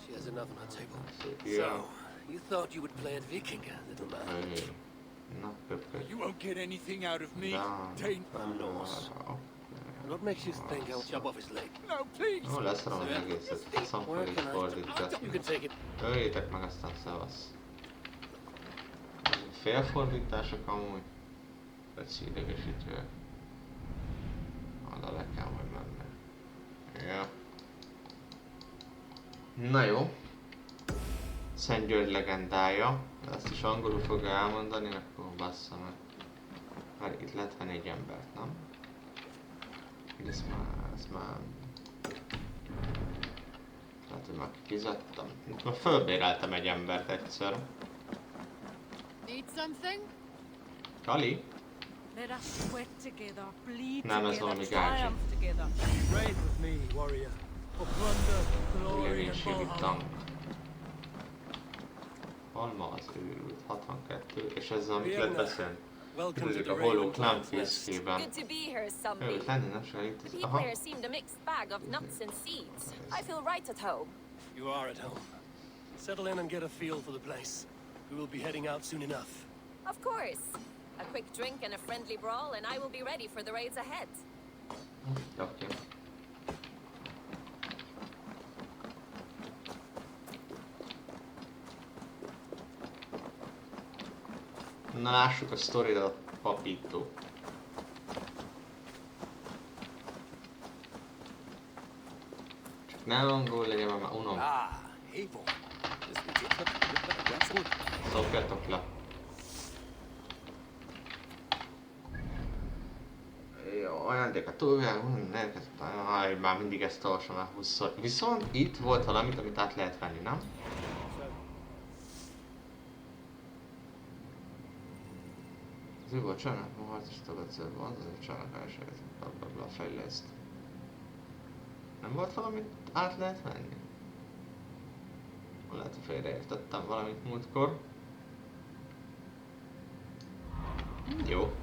She has enough on her table. So, you thought you would play at Vikinga, little man? You won't get anything out of me, Dane. What makes you think I'll chop off his leg? No, please! Ó, leszarom az egészet, faszom fogjuk fordítani. You can take it. Öljétek meg, aztán szevasz. Félfordítások amúgy. Vagy idegesítőek. Oda le kell majd menni. Ja. Na jó. Szent György legendája. De ezt is angolul fogja elmondani, akkor bassza meg. Mert itt lehet venni egy embert, nem? Ez már... Lehet, hogy már kifizettem. Itt már fölbéreltem egy embert egyszer. Need something? Kali? Let us sweat together, bleed Nem, ez valami gácsi. Reign with me, warrior. For plunder, glory and Valhalla. Alma az őrült, 62, és ezzel amit lehet beszélni. Nézzük a holó klán fészkében. Őrült lenni, nem soha itt az... Aha. You are at home. Settle in and get a feel for the place. We will be heading out soon enough. Of course. A quick drink and a friendly brawl, and I will be ready for the raids ahead. Okay. Na lássuk a sztorit a papító. Csak ne angol legyen, mert már unom. Szokjatok le. Jó, ajándék a túlvilágon, már mindig ezt olvasom el 20-szor. Viszont itt volt valamit, amit át lehet venni, nem? Az ő volt családnak, a harcos tagadször van, az ő családnak elsőt, blablabla fejleszt. Nem volt valamit át lehet venni? Lehet, hogy félreértettem valamit múltkor. Jó.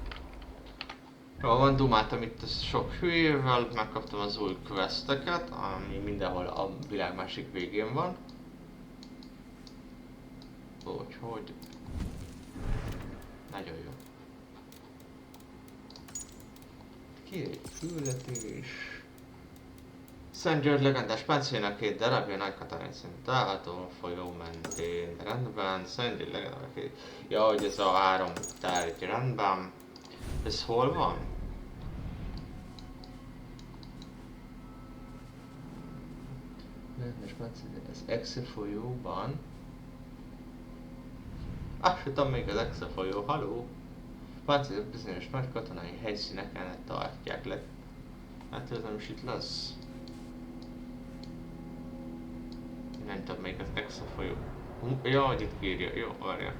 Jól van, dumáltam itt a sok hülyével, megkaptam az új questeket, ami mindenhol a világ másik végén van. Úgyhogy... Nagyon jó. Két küldetés. Szent György legendás páncéljének 2 darabja, Nagy Katalin szerint található folyó mentén. Rendben, Szent György legendás 2. Ja, hogy ez a 3 tárgy, rendben. Ez hol van? Legendás páncél, ez Exe folyóban. Tudom, még az Exe folyó, haló? Páncél bizonyos nagy katonai helyszíneken tartják le. Hát ez nem is itt lesz. Nem tudom, még az Exe folyó. Ja, hogy itt írja, jó, várja.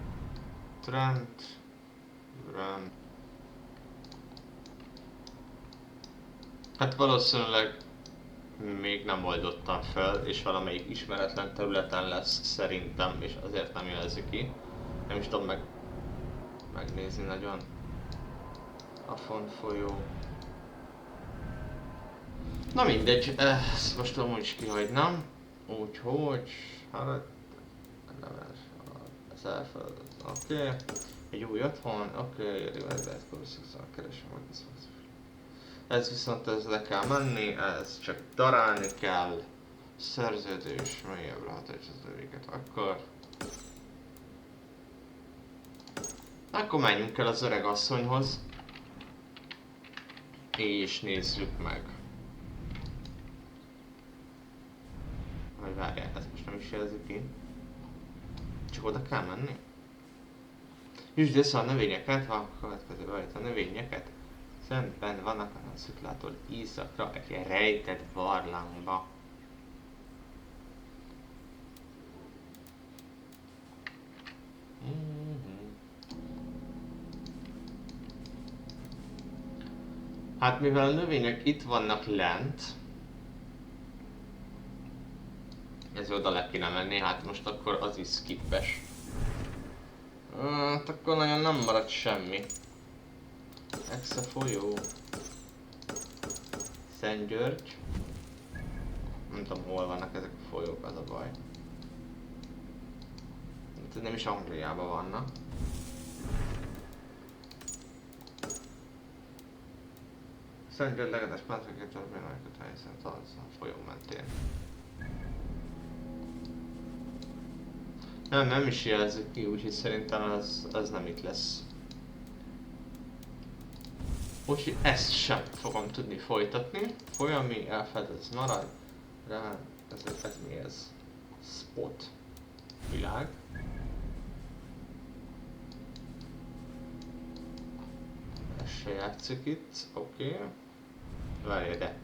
Trent. Hát valószínűleg még nem oldottam fel, és valamelyik ismeretlen területen lesz szerintem, és azért nem jelzi ki. Nem is tudom megnézni nagyon. A font folyó. Na mindegy, ezt most amúgy is kihagynám. Úgyhogy... Hát... Ez elfeledett. Oké. Egy új otthon, oké, lehet korszakszal keresem, hogy ez viszont ez le kell menni, ez csak darálni kell. Szerződés, mélyebbre határozó őket. Akkor menjünk el az öreg asszonyhoz. És nézzük meg. Vagy várják, ezt most nem is jelzik ki. Csak oda kell menni. Üsd össze a növényeket, ha a következő rajt a növényeket. Szemben vannak a sziklától északra egy rejtett barlangba. Hát mivel a növények itt vannak lent, ez oda le kéne menni, hát most akkor az is skippes. Hát akkor nagyon nem marad semmi. Exe folyó. Szent György. Nem tudom hol vannak ezek a folyók, az a baj. Nem is Angliában vannak. Szent György legalább pántokért törvényeket helyezzen a folyó mentén. Nem is jelzik ki, úgyhogy szerintem az nem itt lesz. Úgyhogy ezt sem fogom tudni folytatni. Folyami elfedez marad. Rá, ez mi ez? Spot. Világ. Ez se játszik itt, oké. Várj, de.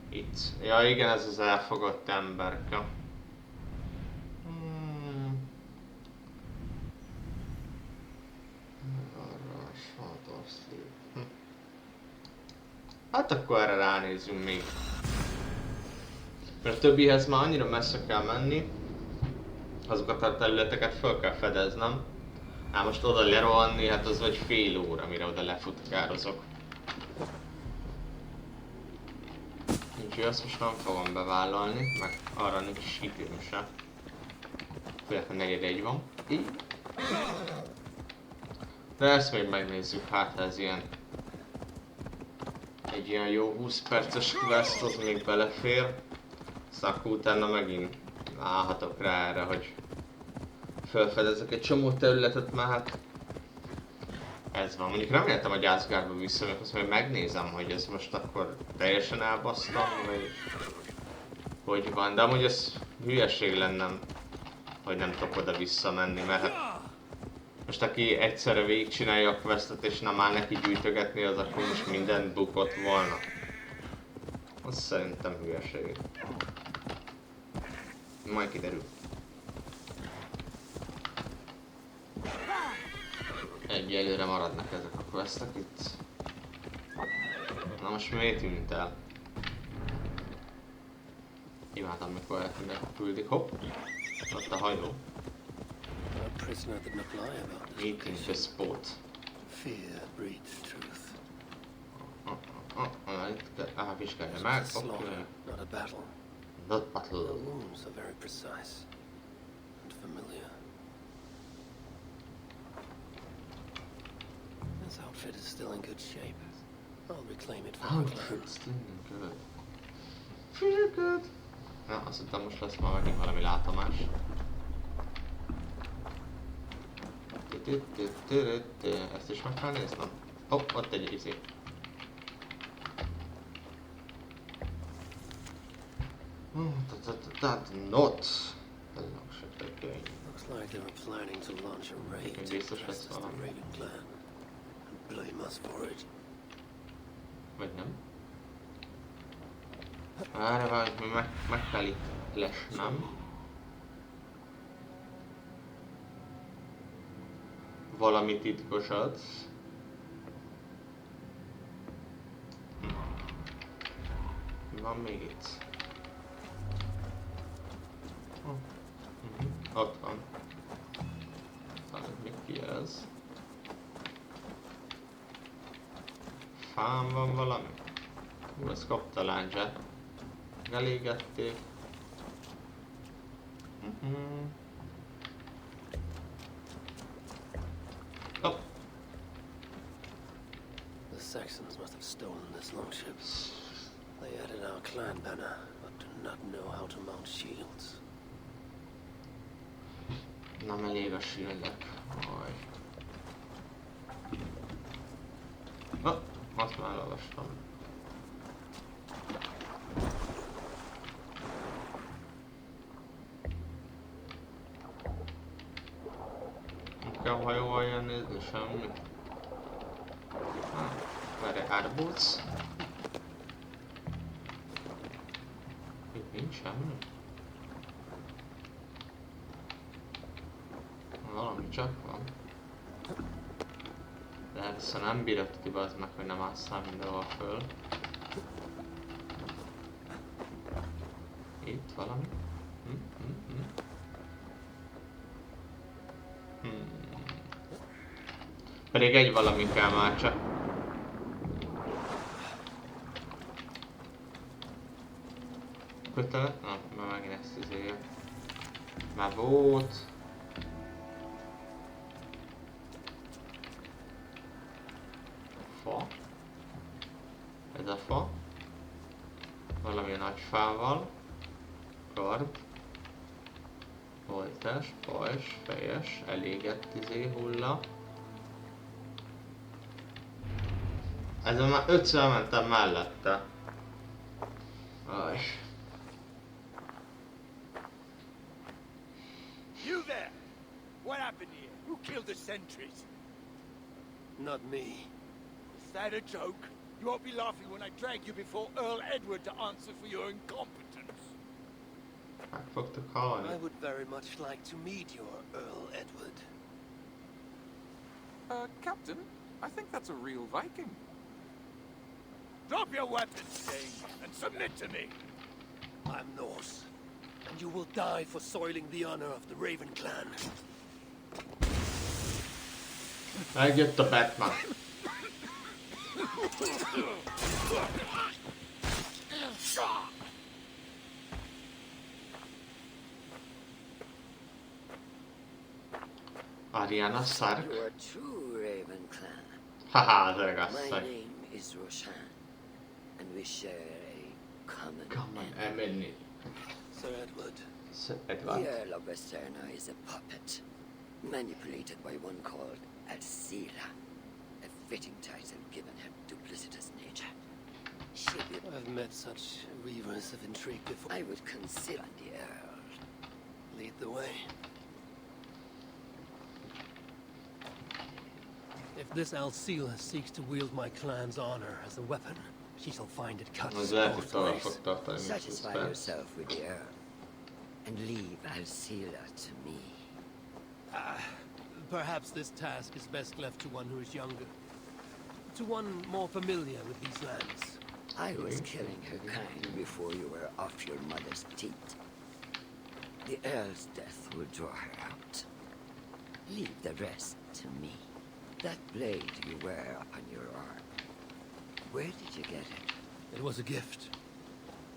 Itt. Ja igen, ez az elfogott emberke. Hát akkor erre ránézzünk még. Mert a többihez már annyira messze kell menni, azokat a területeket fel kell fedeznem. Ám most oda lerohanni, hát az vagy fél óra, mire oda lefutkározok. Úgyhogy azt most nem fogom bevállalni, meg arra nincs is időm se. Főleg a 4:01 van. Így. De ezt még megnézzük, hát ez ilyen... Egy ilyen jó 20 perces quest az még belefér. Aztán akkor utána megint állhatok rá erre, hogy felfedezek egy csomó területet, már hát ez van. Mondjuk reméltem, hogy Asgardba visszamegyek, azt majd megnézem, hogy ez most akkor teljesen elbasztam, vagy hogy van. De amúgy ez hülyeség lenne, hogy nem tudok oda visszamenni, mert hát most aki egyszerre végigcsinálja a questet és nem áll neki gyűjtögetni, az akkor most mindent bukott volna. Az szerintem hülyeség. Majd kiderül. Egyelőre maradnak ezek a questek itt. Na most miért tűnt el? Imádtam, mikor eltűnnek, küldik. Hopp! Ott a hajó. Meeting the spot. Fear breeds truth. Vizsgálja meg, oké. Not a battle. Not battle. The wounds are very precise and familiar. This outfit is still in good shape. I'll reclaim it for my clan. Still in good. Feel good. Na, azt hittem most lesz már megint valami látomás. Ezt is meg kell néznem. Hopp, ott egy izé. That's not. Looks like they were planning to launch a raid to dress as the Raven clan and blame us for it. Vagy nem? Erre vagy, meg kell itt lesnem. Valami titkosat. Mi van még itt? Ott van. Még ki ez? Fán van valami? Ezt kapta láncsát. Elégették. Saxons must have stolen this longship. They added our clan banner, but do not know how to mount shields. Nem elég a shieldek. Azt már olvastam. Nem kell hajóval jön nézni semmit. Várj, árbóc. Itt nincs semmi. Valami csak van. De vissza nem bírod ki, bazd meg, hogy nem ásszál mindenhol föl. Itt valami. Pedig egy valami kell már csak. Kötelet? Na, már megint ezt izélje. Már volt. Fa. Ez a fa. Valami nagy fával. Kard. Voltás, pajzs, fejes, elégett hulla. Ezen már 5-ször mentem mellette. Aj. You there! What happened here? Who killed the sentries? Not me. Is that a joke? You won't be laughing when I drag you before Earl Edward to answer for your incompetence. Megfogtuk hallani. I would very much like to meet your Earl Edward. Captain, I think that's a real Viking. Drop your weapons, Dane, and submit to me. I'm Norse, and you will die for soiling the honor of the Raven clan. Megjött a Batman. Ariana Stark. You are true Raven clan. Haha, My ragasszony. name is Roshan, and we share a common enemy. enemy. Sir Edward. Sir The Edward. Earl of Westerna is a puppet, manipulated by one called Alcila, a fitting title given her duplicitous nature. I've met such weavers of intrigue before. I would consider the Earl. Lead the way. If this Alcila seeks to wield my clan's honor as a weapon, she shall find it cut both ways. Satisfy yourself with the Earl, and leave Alcila to me. Perhaps this task is best left to one who is younger. To one more familiar with these lands. I was killing her kind before you were off your mother's teat. The Earl's death will draw her out. Leave the rest to me. That blade you wear upon your arm, where did you get it? It was a gift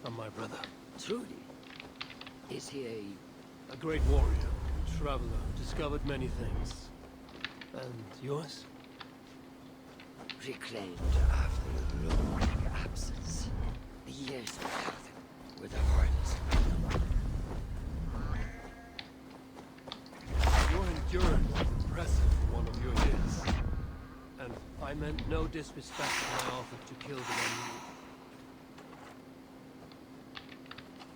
from my brother. Truly? Is he a great warrior, traveler, discovered many things. And yours? Reclaimed after a long absence. The years without him were the hardest. Your endurance is impressive for one of your years. And I meant no disrespect when I offered to kill the one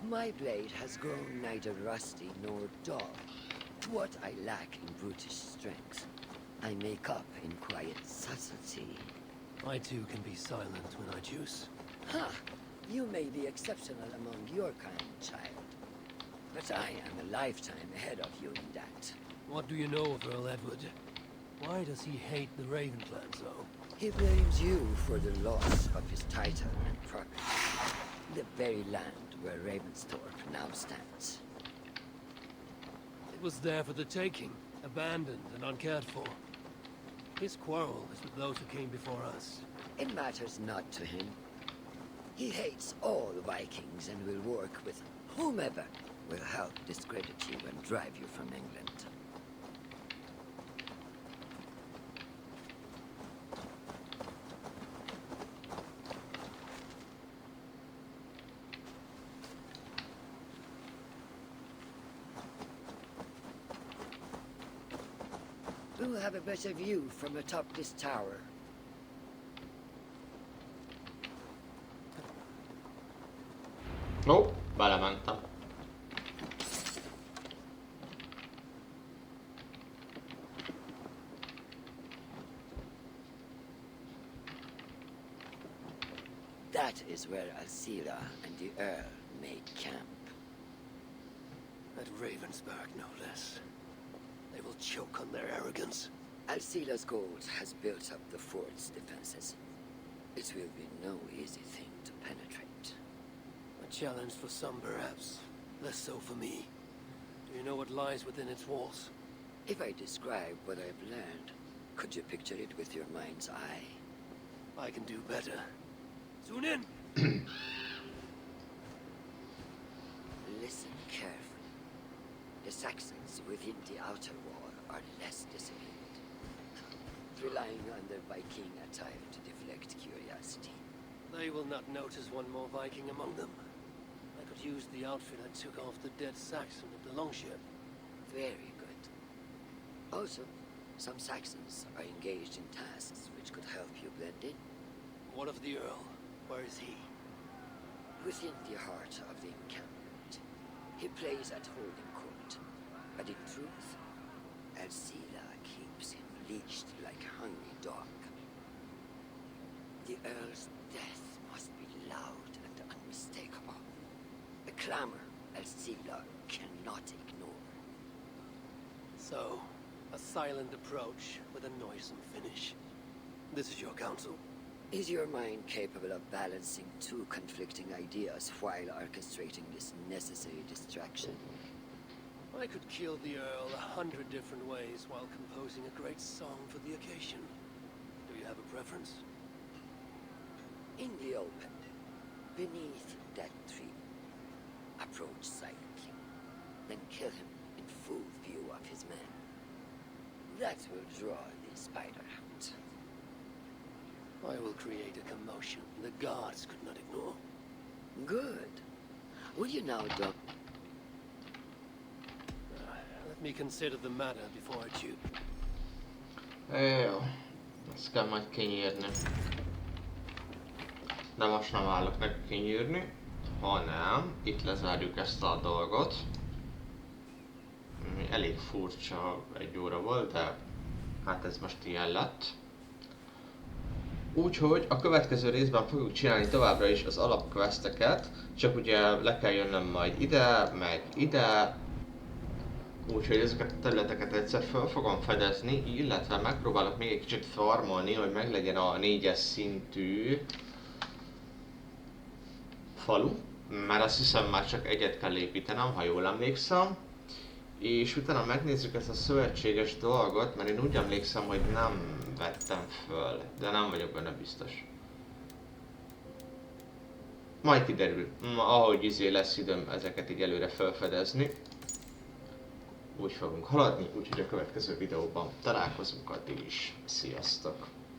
you... My blade has grown neither rusty nor dull. What I lack in brutish strength, I make up in quiet subtlety. I too can be silent when I choose. Ha! You may be exceptional among your kind, child. But I am a lifetime ahead of you in that. What do you know of Earl Edward? Why does he hate the Raven clan so? He blames you for the loss of his title and property. The very land where Ravensthorpe now stands. It was there for the taking, abandoned and uncared for. His quarrel is with those who came before us. It matters not to him. He hates all Vikings and will work with whomever will help discredit you and drive you from England. will have a better view from atop this tower. Ó, belementem. That is where Alcila and the Earl made camp. At Ravensburg, no less. They will choke on their arrogance. Alcila's gold has built up the fort's defenses. It will be no easy thing to penetrate. A challenge for some, perhaps. Less so for me. Do you know what lies within its walls? If I describe what I've learned, could you picture it with your mind's eye? I can do better. Tune in! Listen carefully. The Saxons within the outer wall are less disciplined, relying on their Viking attire to deflect curiosity. They will not notice one more Viking among them. I could use the outfit I took off the dead Saxon at the longship. Very good. Also, some Saxons are engaged in tasks which could help you blend in. What of the Earl? Where is he? Within the heart of the encampment. He plays at holding court, but in truth, Alcila keeps him leashed like a hungry dog. The Earl's death must be loud and unmistakable. A clamor Alcila cannot ignore. So, a silent approach with a noisome finish. This is your counsel? Is your mind capable of balancing two conflicting ideas while orchestrating this necessary distraction? I could kill the Earl 100 different ways while composing a great song for the occasion. Do you have a preference? In the open, beneath that tree, approach silently, then kill him in full view of his men. That will draw the spider out. I will create a commotion the guards could not ignore. Good. Will you now do... Let me consider the matter before I choose. Jó, ezt kell majd kinyírni. De most nem állok neki kinyírni, hanem itt lezárjuk ezt a dolgot. Elég furcsa, 1 óra volt, de hát ez most ilyen lett. Úgyhogy a következő részben fogjuk csinálni továbbra is az alapquesteket, csak ugye le kell jönnöm majd ide, meg ide. Úgyhogy ezeket a területeket egyszer fel fogom fedezni, illetve megpróbálok még egy kicsit farmolni, hogy meglegyen a 4-es szintű falu, mert azt hiszem már csak egyet kell építenem, ha jól emlékszem. És utána megnézzük ezt a szövetséges dolgot, mert én úgy emlékszem, hogy nem vettem föl, de nem vagyok benne biztos. Majd kiderül, ahogy lesz időm ezeket így előre felfedezni. Úgy fogunk haladni, úgyhogy a következő videóban találkozunk, addig is. Sziasztok!